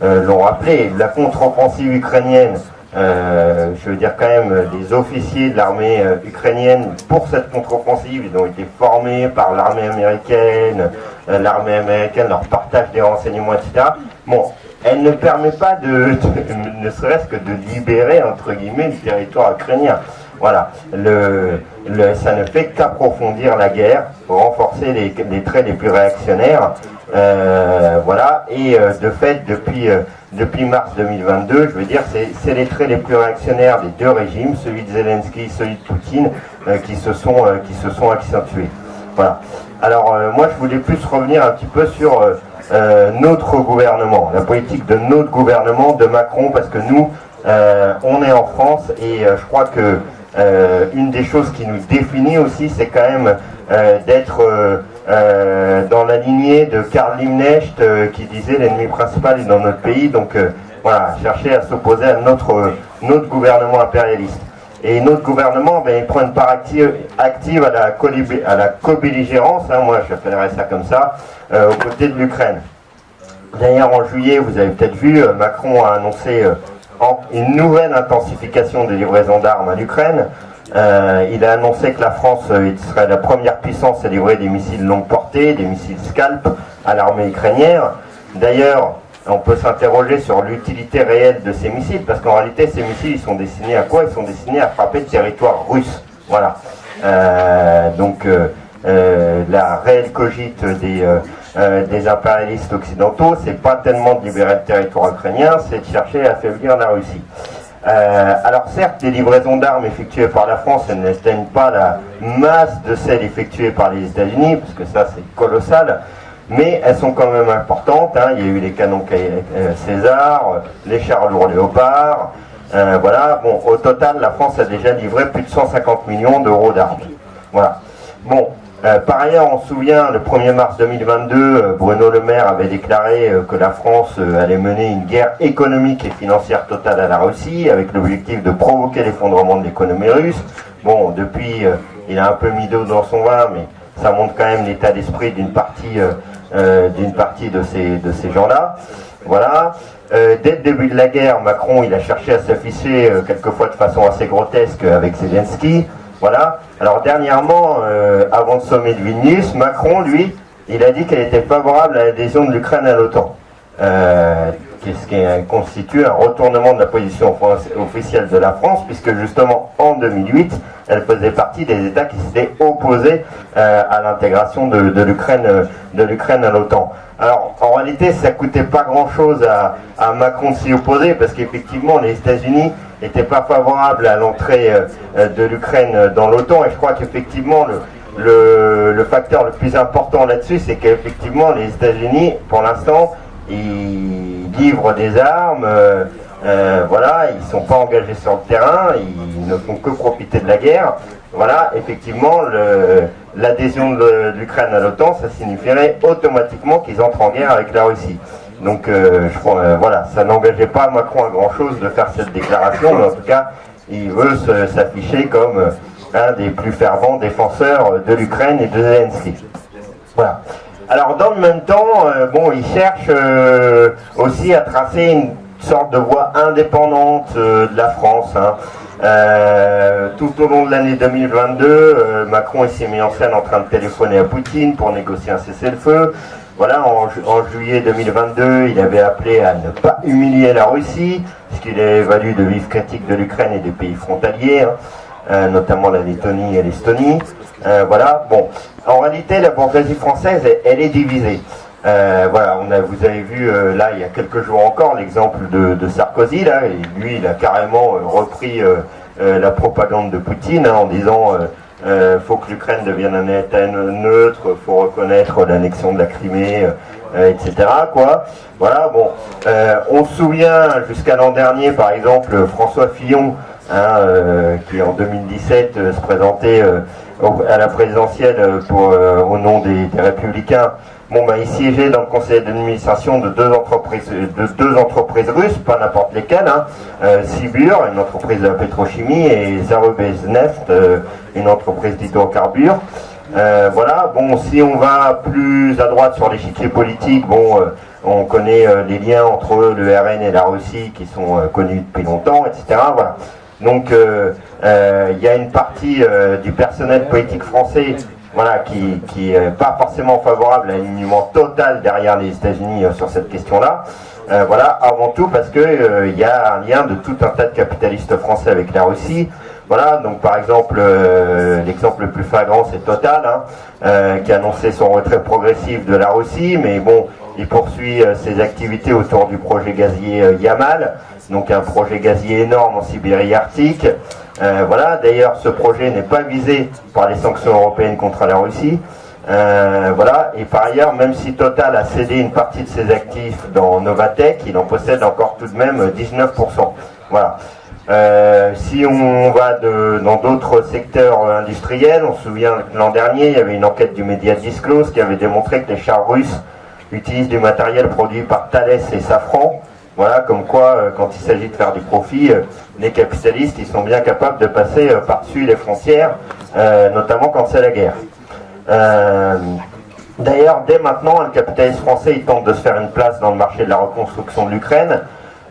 l'ont rappelé, la contre-offensive ukrainienne, je veux dire quand même, les officiers de l'armée ukrainienne pour cette contre-offensive, ils ont été formés par l'armée américaine leur partage des renseignements, etc. Bon, elle ne permet pas ne serait-ce que de libérer, entre guillemets, le territoire ukrainien. Voilà, ça ne fait qu'approfondir la guerre, renforcer les traits les plus réactionnaires. Voilà, et de fait, depuis mars 2022, je veux dire, c'est les traits les plus réactionnaires des deux régimes, celui de Zelensky, celui de Poutine, qui se sont accentués. Voilà. Alors, moi, je voulais plus revenir un petit peu sur notre gouvernement, la politique de notre gouvernement, de Macron, parce que nous, on est en France, et je crois que une des choses qui nous définit aussi, c'est quand même d'être dans la lignée de Karl Liebknecht qui disait l'ennemi principal est dans notre pays, donc voilà, chercher à s'opposer à notre gouvernement impérialiste. Et notre gouvernement, il prend une part active à la co-belligérance, hein, moi j'appellerais ça comme ça, aux côtés de l'Ukraine. D'ailleurs, en juillet, vous avez peut-être vu, Macron a annoncé une nouvelle intensification des livraisons d'armes à l'Ukraine. Il a annoncé que la France serait la première puissance à livrer des missiles longue portée, des missiles Scalp à l'armée ukrainienne. D'ailleurs, on peut s'interroger sur l'utilité réelle de ces missiles, parce qu'en réalité, ces missiles, ils sont destinés à quoi? Ils sont destinés à frapper le territoire russe. Voilà. Donc, la réelle cogite des impérialistes occidentaux, c'est pas tellement de libérer le territoire ukrainien, c'est de chercher à affaiblir la Russie. Alors certes, les livraisons d'armes effectuées par la France, elles n'atteignent pas la masse de celles effectuées par les États-Unis, parce que ça c'est colossal, mais elles sont quand même importantes, hein. Il y a eu les canons César, les chars lourds Léopard, voilà. Bon, au total, la France a déjà livré plus de 150 millions d'euros d'armes. Voilà. Bon, par ailleurs, on se souvient, le 1er mars 2022, Bruno Le Maire avait déclaré que la France allait mener une guerre économique et financière totale à la Russie, avec l'objectif de provoquer l'effondrement de l'économie russe. Bon, depuis, il a un peu mis d'eau dans son vin, mais ça montre quand même l'état d'esprit d'une partie de ces gens-là. Voilà. Dès le début de la guerre, Macron, il a cherché à s'afficher quelquefois de façon assez grotesque avec Zelensky. Voilà. Alors dernièrement, avant le sommet de Vilnius, Macron, lui, il a dit qu'elle était favorable à l'adhésion de l'Ukraine à l'OTAN. Ce qui constitue un retournement de la position officielle de la France, puisque justement en 2008, elle faisait partie des États qui s'étaient opposés à l'intégration de l'Ukraine à l'OTAN. Alors en réalité, ça coûtait pas grand-chose à Macron de s'y opposer, parce qu'effectivement les États-Unis n'étaient pas favorables à l'entrée de l'Ukraine dans l'OTAN, et je crois qu'effectivement le facteur le plus important là-dessus, c'est qu'effectivement les États-Unis, pour l'instant, ils livrent des armes, voilà, ils ne sont pas engagés sur le terrain, ils ne font que profiter de la guerre. Voilà, effectivement, l'adhésion de l'Ukraine à l'OTAN, ça signifierait automatiquement qu'ils entrent en guerre avec la Russie. Donc, je crois, voilà, ça n'engageait pas Macron à grand-chose de faire cette déclaration, mais en tout cas, il veut s'afficher comme un des plus fervents défenseurs de l'Ukraine et de Zelensky. Voilà. Alors, dans le même temps, bon, il cherche aussi à tracer une sorte de voie indépendante de la France, hein. Tout au long de l'année 2022, Macron s'est mis en scène en train de téléphoner à Poutine pour négocier un cessez-le-feu. Voilà, en juillet 2022, il avait appelé à ne pas humilier la Russie, ce qu'il avait valu de vives critiques de l'Ukraine et des pays frontaliers, notamment la Lettonie et l'Estonie. Voilà, bon, en réalité, la bourgeoisie française, elle est divisée. Voilà, vous avez vu là il y a quelques jours encore l'exemple de Sarkozy là, et lui il a carrément repris la propagande de Poutine en disant faut que l'Ukraine devienne un État neutre, faut reconnaître l'annexion de la Crimée, etc. quoi. Voilà, bon, on se souvient jusqu'à l'an dernier par exemple François Fillon qui en 2017 se présentait à la présidentielle au nom des Républicains. Bon, il siégeait dans le conseil d'administration de deux entreprises russes, pas n'importe lesquelles, Sibur, une entreprise de la pétrochimie, et Zarubezhneft, une entreprise d'hydrocarbures. Voilà, bon, si on va plus à droite sur l'échiquier politique, bon, on connaît les liens entre le RN et la Russie qui sont connus depuis longtemps, etc. Voilà. Donc, il y a une partie du personnel politique français voilà, qui est pas forcément favorable à l'alignement total derrière les États-Unis sur cette question-là. Voilà, avant tout parce que il y a un lien de tout un tas de capitalistes français avec la Russie. Voilà, donc par exemple, l'exemple le plus flagrant, c'est Total, qui a annoncé son retrait progressif de la Russie, mais bon, il poursuit ses activités autour du projet gazier Yamal, donc un projet gazier énorme en Sibérie arctique. Voilà, d'ailleurs, ce projet n'est pas visé par les sanctions européennes contre la Russie. Voilà, et par ailleurs, même si Total a cédé une partie de ses actifs dans Novatec, il en possède encore tout de même 19%. Voilà. Si on va dans d'autres secteurs industriels, on se souvient que l'an dernier, il y avait une enquête du Media Disclose qui avait démontré que les chars russes utilisent du matériel produit par Thales et Safran. Voilà, comme quoi, quand il s'agit de faire du profit, les capitalistes, ils sont bien capables de passer par-dessus les frontières, notamment quand c'est la guerre. D'ailleurs, dès maintenant, le capitaliste français, il tente de se faire une place dans le marché de la reconstruction de l'Ukraine.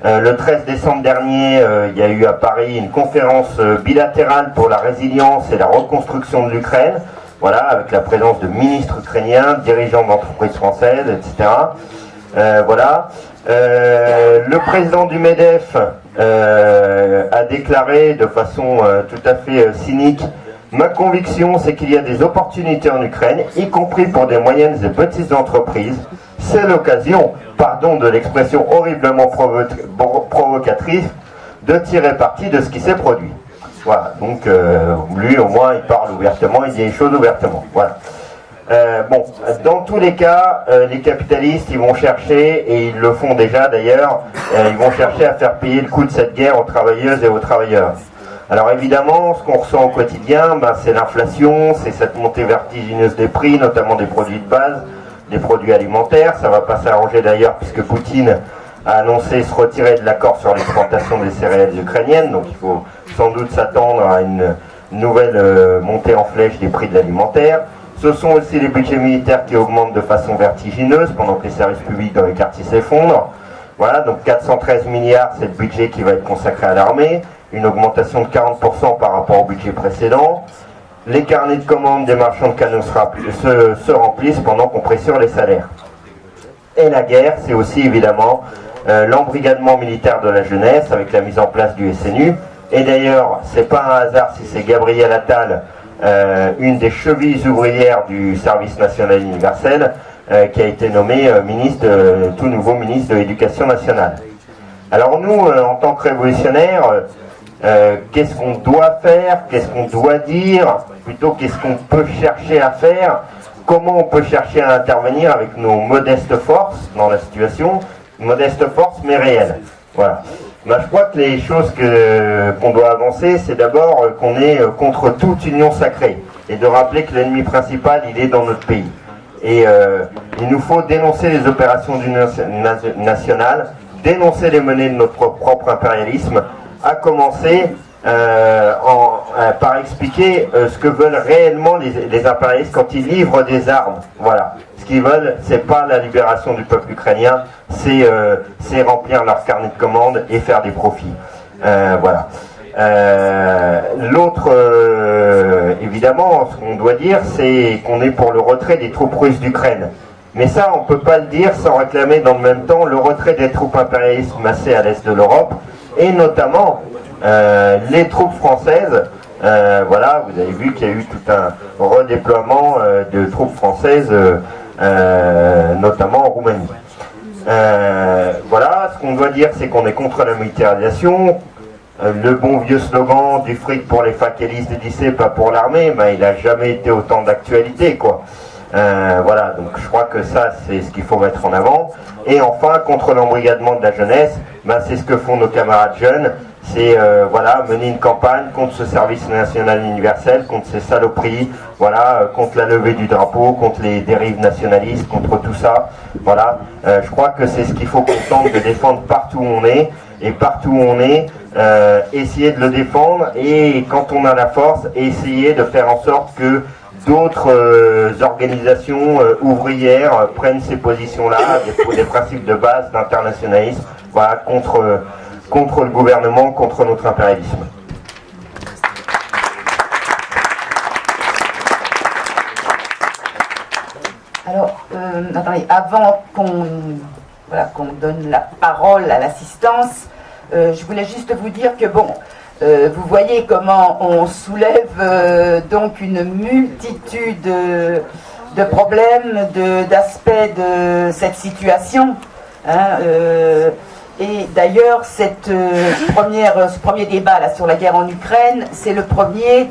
Le 13 décembre dernier, il y a eu à Paris une conférence bilatérale pour la résilience et la reconstruction de l'Ukraine, voilà, avec la présence de ministres ukrainiens, dirigeants d'entreprises françaises, etc. Voilà. Le président du MEDEF a déclaré de façon tout à fait cynique: ma conviction, c'est qu'il y a des opportunités en Ukraine, y compris pour des moyennes et petites entreprises. C'est l'occasion, pardon de l'expression horriblement provocatrice, de tirer parti de ce qui s'est produit. Voilà, donc lui au moins il parle ouvertement, il dit les choses ouvertement. Voilà. Bon, dans tous les cas, les capitalistes, ils vont chercher, et ils le font déjà d'ailleurs, ils vont chercher à faire payer le coût de cette guerre aux travailleuses et aux travailleurs. Alors évidemment, ce qu'on ressent au quotidien, c'est l'inflation, c'est cette montée vertigineuse des prix, notamment des produits de base, des produits alimentaires. Ça ne va pas s'arranger d'ailleurs puisque Poutine a annoncé se retirer de l'accord sur l'exportation des céréales ukrainiennes, donc il faut sans doute s'attendre à une nouvelle montée en flèche des prix de l'alimentaire. Ce sont aussi les budgets militaires qui augmentent de façon vertigineuse pendant que les services publics dans les quartiers s'effondrent. Voilà, donc 413 milliards, c'est le budget qui va être consacré à l'armée, une augmentation de 40% par rapport au budget précédent. Les carnets de commandes des marchands de canaux se remplissent pendant qu'on pressure les salaires. Et la guerre, c'est aussi évidemment l'embrigadement militaire de la jeunesse avec la mise en place du SNU. Et d'ailleurs, c'est pas un hasard si c'est Gabriel Attal, une des chevilles ouvrières du service national universel, qui a été nommé tout nouveau ministre de l'Éducation nationale. Alors nous, en tant que révolutionnaires, qu'est-ce qu'on doit faire, qu'est-ce qu'on doit dire, plutôt qu'est-ce qu'on peut chercher à faire, comment on peut chercher à intervenir avec nos modestes forces dans la situation, modestes forces mais réelles. Voilà. Je crois que les choses qu'on doit avancer, c'est d'abord qu'on est contre toute union sacrée et de rappeler que l'ennemi principal, il est dans notre pays. Et il nous faut dénoncer les opérations d'union nationale, dénoncer les menées de notre propre impérialisme, à commencer par expliquer ce que veulent réellement les impérialistes quand ils livrent des armes. Voilà. Ce qu'ils veulent, c'est pas la libération du peuple ukrainien, c'est remplir leur carnet de commandes et faire des profits. Voilà. L'autre, évidemment, ce qu'on doit dire, c'est qu'on est pour le retrait des troupes russes d'Ukraine. Mais ça, on ne peut pas le dire sans réclamer dans le même temps le retrait des troupes impérialistes massées à l'est de l'Europe, et notamment les troupes françaises. Voilà, vous avez vu qu'il y a eu tout un redéploiement de troupes françaises, notamment en Roumanie. Voilà, ce qu'on doit dire, c'est qu'on est contre la militarisation. Le bon vieux slogan du fric pour les faquelistes des lycées, pas pour l'armée, ben, il n'a jamais été autant d'actualité, quoi. Voilà, donc je crois que ça, c'est ce qu'il faut mettre en avant. Et enfin, contre l'embrigadement de la jeunesse, ben, c'est ce que font nos camarades jeunes. C'est voilà, mener une campagne contre ce service national universel, contre ces saloperies, voilà, contre la levée du drapeau, contre les dérives nationalistes, contre tout ça. Voilà, je crois que c'est ce qu'il faut qu'on tente de défendre partout où on est. Et partout où on est, essayer de le défendre, et quand on a la force, essayer de faire en sorte que d'autres organisations ouvrières prennent ces positions-là, des principes de base d'internationalisme, voilà, contre le gouvernement, contre notre impérialisme. Alors, attendez, avant qu'on donne la parole à l'assistance, je voulais juste vous dire que, bon, vous voyez comment on soulève donc une multitude de problèmes, d'aspects de cette situation. Hein, et d'ailleurs, ce premier débat là, sur la guerre en Ukraine, c'est le premier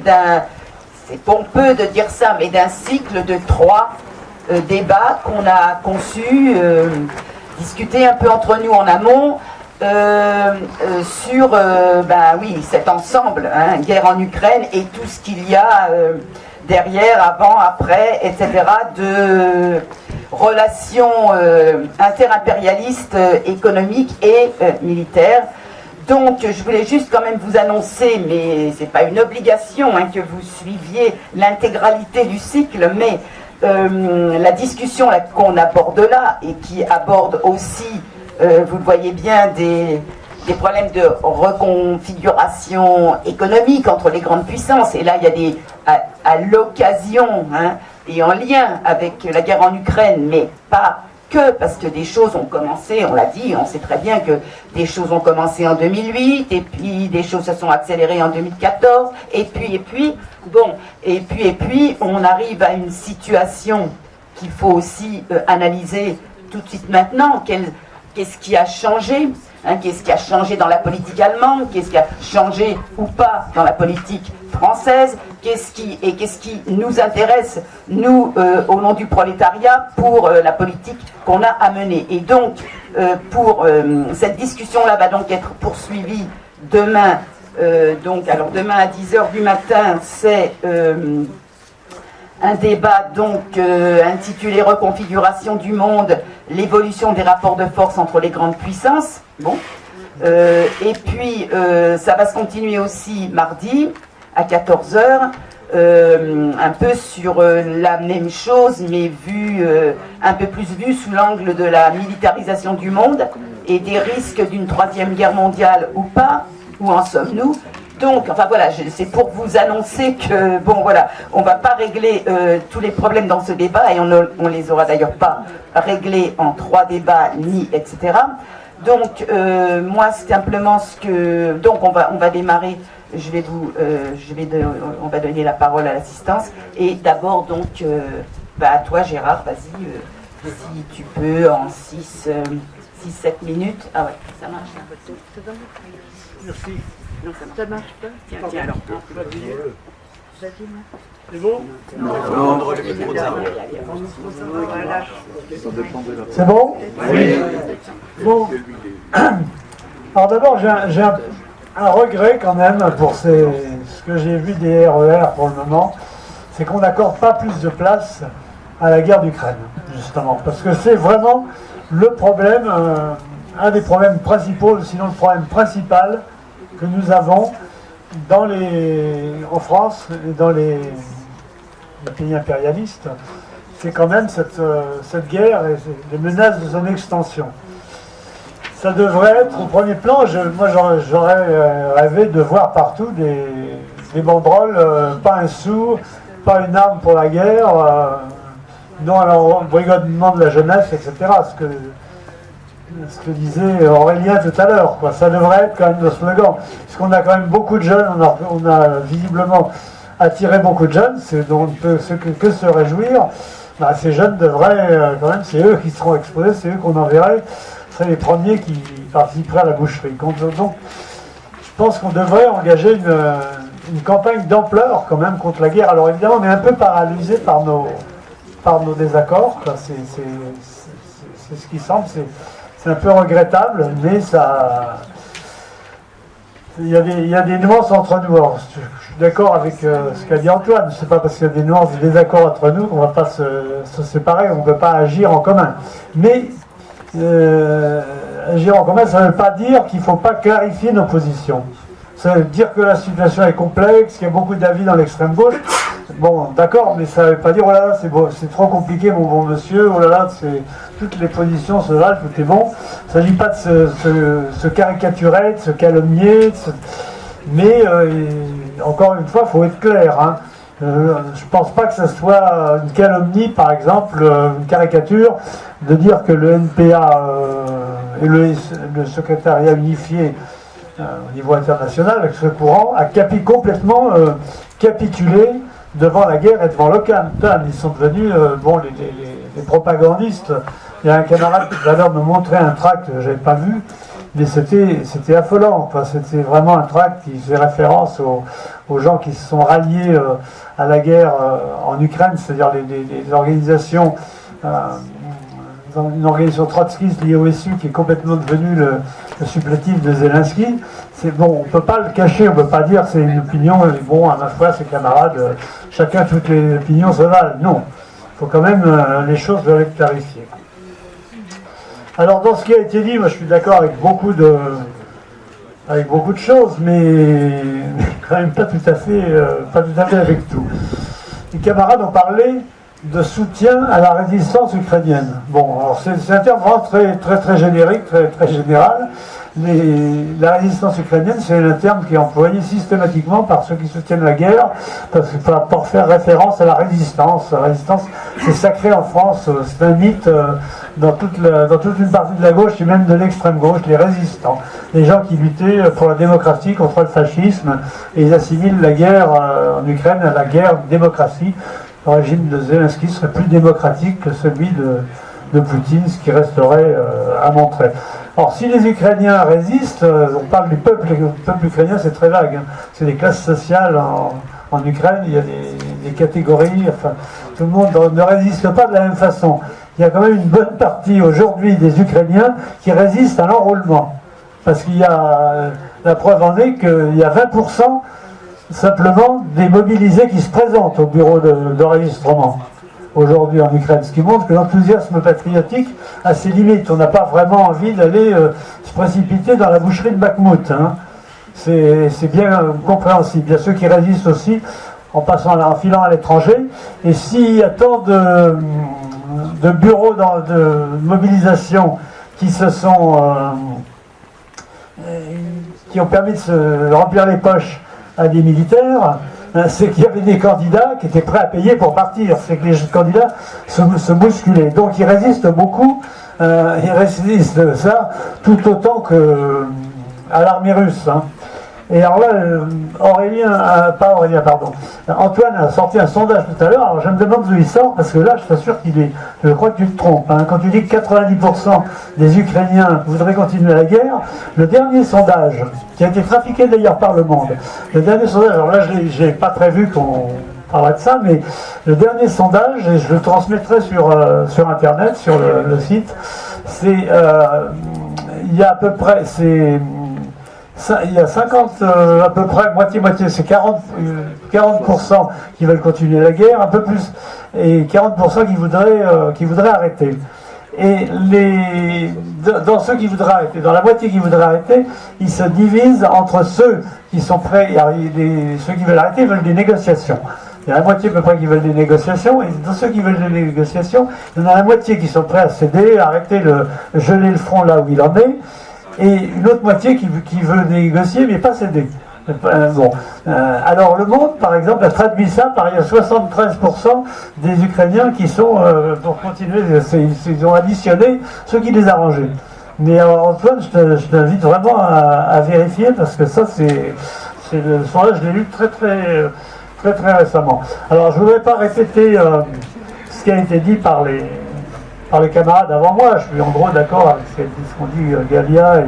c'est pompeux de dire ça, mais d'un cycle de 3 débats qu'on a conçus, discutés un peu entre nous en amont, sur ben oui, cet ensemble, hein, guerre en Ukraine et tout ce qu'il y a derrière, avant, après, etc., de relations interimpérialistes, économiques et militaires. Donc je voulais juste quand même vous annoncer, mais c'est pas une obligation hein, que vous suiviez l'intégralité du cycle, mais la discussion qu'on aborde là, et qui aborde aussi, vous le voyez bien, des problèmes de reconfiguration économique entre les grandes puissances. Et là, il y a à l'occasion, hein, et en lien avec la guerre en Ukraine, mais pas que, parce que des choses ont commencé, on l'a dit, on sait très bien que des choses ont commencé en 2008, et puis des choses se sont accélérées en 2014, et puis, on arrive à une situation qu'il faut aussi analyser tout de suite maintenant. Qu'est-ce qui a changé, hein, qu'est-ce qui a changé dans la politique allemande, qu'est-ce qui a changé ou pas dans la politique française, qu'est-ce qui nous intéresse, nous, au nom du prolétariat, pour la politique qu'on a à mener. Et donc, cette discussion-là va donc être poursuivie demain. Alors demain à 10h du matin, c'est un débat donc intitulé Reconfiguration du monde, l'évolution des rapports de force entre les grandes puissances. Bon. Et puis ça va se continuer aussi mardi à 14h, un peu sur la même chose, mais un peu plus vu sous l'angle de la militarisation du monde et des risques d'une 3e guerre mondiale ou pas. Où en sommes-nous? Donc, enfin voilà, c'est pour vous annoncer que, bon voilà, on ne va pas régler tous les problèmes dans ce débat, et on ne les aura d'ailleurs pas réglés en 3 débats, ni etc. Donc, moi, c'est simplement ce que... Donc, on va démarrer, on va donner la parole à l'assistance, et d'abord, donc, à toi, Gérard, vas-y, si tu peux, en 6-7 minutes. Ah ouais, ça marche. Merci. Non, ça marche pas. Tiens, alors. C'est bon? C'est bon? Oui. Bon. Alors d'abord, j'ai un regret quand même pour ce que j'ai vu des RER pour le moment, c'est qu'on n'accorde pas plus de place à la guerre d'Ukraine, justement. Parce que c'est vraiment le problème, un des problèmes principaux, sinon le problème principal que nous avons en France et dans les pays impérialistes, c'est quand même cette guerre et les menaces de son extension. ça devrait être au premier plan. Moi, j'aurais rêvé de voir partout des banderoles, pas un sou, pas une arme pour la guerre, non à l'embrigadement de la jeunesse, etc. Ce que disait Aurélien tout à l'heure, quoi. Ça devrait être quand même le slogan. Puisqu'on a quand même beaucoup de jeunes, on a visiblement attiré beaucoup de jeunes, c'est dont on ne peut que se réjouir. Bah, ces jeunes devraient, quand même, c'est eux qui seront exposés, c'est eux qu'on enverrait, c'est les premiers qui participeraient à la boucherie. Donc, je pense qu'on devrait engager une campagne d'ampleur quand même contre la guerre. Alors évidemment, on est un peu paralysé par nos désaccords, quoi. C'est ce qui semble, c'est un peu regrettable, mais ça, il y a des nuances entre nous. Alors, je suis d'accord avec ce qu'a dit Antoine. C'est pas parce qu'il y a des nuances, des désaccords entre nous qu'on va pas se séparer, on ne peut pas agir en commun. Mais agir en commun, ça ne veut pas dire qu'il ne faut pas clarifier nos positions. Ça veut dire que la situation est complexe, qu'il y a beaucoup d'avis dans l'extrême gauche. Bon, d'accord, mais ça ne veut pas dire, oh là là, c'est trop compliqué, mon bon monsieur, oh là là, toutes les positions se valent, tout est bon. Il ne s'agit pas de se caricaturer, de se calomnier, mais encore une fois, il faut être clair. Hein. Je ne pense pas que ce soit une calomnie, par exemple, une caricature, de dire que le NPA et le secrétariat unifié au niveau international, avec ce courant, a complètement capitulé devant la guerre et devant l'OTAN. Ils sont devenus les propagandistes. Il y a un camarade qui tout à l'heure me montrait un tract que je n'avais pas vu, mais c'était affolant. Enfin, c'était vraiment un tract qui faisait référence aux gens qui se sont ralliés à la guerre en Ukraine, c'est-à-dire les organisations, une organisation trotskiste liée au SU qui est complètement devenue le supplétif de Zelensky. C'est bon, on ne peut pas le cacher, on ne peut pas dire c'est une opinion, et bon, à ma foi, ses camarades, chacun, toutes les opinions se valent. Non, il faut quand même, les choses doivent être clarifiées. Alors, dans ce qui a été dit, moi je suis d'accord avec beaucoup de choses, mais quand même pas tout à fait avec tout. Les camarades ont parlé de soutien à la résistance ukrainienne. Bon, alors c'est un terme vraiment très générique, très général. La résistance ukrainienne, c'est un terme qui est employé systématiquement par ceux qui soutiennent la guerre, parce que pour faire référence à la résistance. La résistance, c'est sacré en France, c'est un mythe dans toute une partie de la gauche et même de l'extrême gauche, les résistants. Les gens qui luttaient pour la démocratie contre le fascisme, et ils assimilent la guerre en Ukraine à la guerre démocratie. Le régime de Zelensky serait plus démocratique que celui de Poutine, ce qui resterait à montrer. Or, si les Ukrainiens résistent, on parle du peuple, le peuple ukrainien, c'est très vague. Hein. C'est des classes sociales en Ukraine, il y a des catégories, enfin, tout le monde ne résiste pas de la même façon. Il y a quand même une bonne partie aujourd'hui des Ukrainiens qui résistent à l'enrôlement. Parce qu'il y a, la preuve en est qu'il y a 20% simplement des mobilisés qui se présentent au bureau d'enregistrement aujourd'hui en Ukraine, ce qui montre que l'enthousiasme patriotique a ses limites. On n'a pas vraiment envie d'aller se précipiter dans la boucherie de Bakhmout. Hein. C'est bien compréhensible. Il y a ceux qui résistent aussi en filant à l'étranger. Et s'il y a tant de bureaux de mobilisation qui qui ont permis de se remplir les poches à des militaires, c'est qu'il y avait des candidats qui étaient prêts à payer pour partir. C'est que les candidats se bousculaient. Donc ils résistent beaucoup, ils résistent ça tout autant à l'armée russe. Hein. Et alors là, Antoine a sorti un sondage tout à l'heure, alors je me demande d'où il sort, parce que là, je t'assure je crois que tu te trompes. Hein. Quand tu dis que 90% des Ukrainiens voudraient continuer la guerre, le dernier sondage, qui a été trafiqué d'ailleurs par Le Monde, le dernier sondage, alors là, je n'ai pas prévu qu'on parlerait de ça, mais le dernier sondage, et je le transmettrai sur Internet, sur le site, c'est, il y a à peu près, il y a 50, à peu près, moitié-moitié, c'est 40% qui veulent continuer la guerre, un peu plus, et 40% qui voudraient arrêter. Et dans ceux qui voudraient arrêter, dans la moitié qui voudraient arrêter, ils se divisent entre ceux qui sont prêts, ceux qui veulent arrêter veulent des négociations. Il y a la moitié à peu près qui veulent des négociations, et dans ceux qui veulent des négociations, il y en a la moitié qui sont prêts à céder, à arrêter geler le front là où il en est, et une autre moitié qui veut négocier mais pas céder. Alors le Monde, par exemple, a traduit ça par il y a 73% des Ukrainiens qui sont pour continuer, ils ont additionné ce qui les arrangeait. Mais Antoine, je t'invite vraiment à vérifier parce que ça, c'est le sondage, je l'ai lu très récemment. Alors je ne voudrais pas répéter ce qui a été dit par les camarades avant moi. Je suis en gros d'accord avec ce qu'ont dit Galia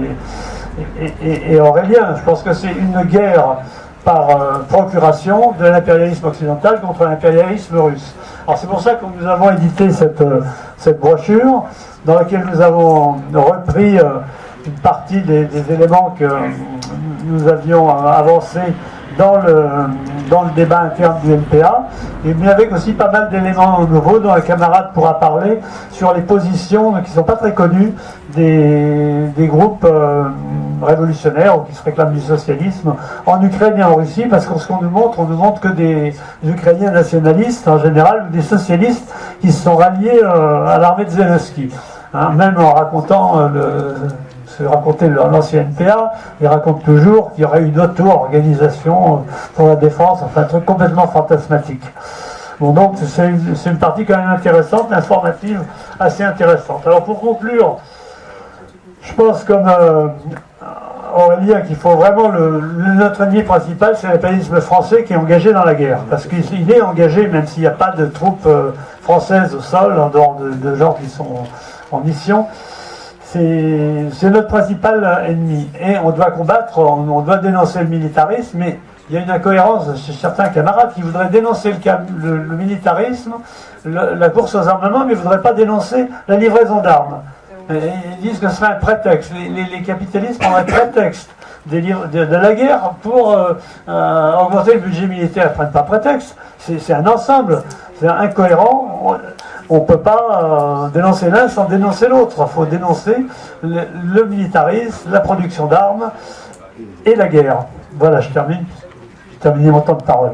et Aurélien. Je pense que c'est une guerre par procuration de l'impérialisme occidental contre l'impérialisme russe. Alors c'est pour ça que nous avons édité cette brochure dans laquelle nous avons repris une partie des éléments que nous avions avancés dans le débat interne du NPA, mais avec aussi pas mal d'éléments nouveaux dont un camarade pourra parler sur les positions qui ne sont pas très connues des groupes révolutionnaires ou qui se réclament du socialisme en Ukraine et en Russie, parce que ce qu'on nous montre que des Ukrainiens nationalistes en général, ou des socialistes qui se sont ralliés à l'armée de Zelensky. Hein, même en racontant raconter l'ancien NPA, il raconte toujours qu'il y aurait une auto-organisation pour la défense, enfin un truc complètement fantasmatique. Bon, donc c'est une partie quand même intéressante, informative, assez intéressante. Alors pour conclure, je pense comme Aurélien qu'il faut vraiment notre ennemi principal, c'est l'impérialisme français qui est engagé dans la guerre, parce qu'il est engagé même s'il n'y a pas de troupes françaises au sol, en dehors de gens qui sont en mission. C'est notre principal ennemi. Et on doit combattre, on doit dénoncer le militarisme, mais il y a une incohérence chez certains camarades qui voudraient dénoncer le militarisme, la course aux armements, mais ne voudraient pas dénoncer la livraison d'armes. Ils disent que ce serait un prétexte. Les capitalistes ont un prétexte de la guerre pour augmenter le budget militaire. Ils ne prennent pas prétexte. C'est un ensemble. C'est incohérent. On ne peut pas dénoncer l'un sans dénoncer l'autre. Il faut dénoncer le militarisme, la production d'armes et la guerre. Voilà, je termine. J'ai terminé mon temps de parole.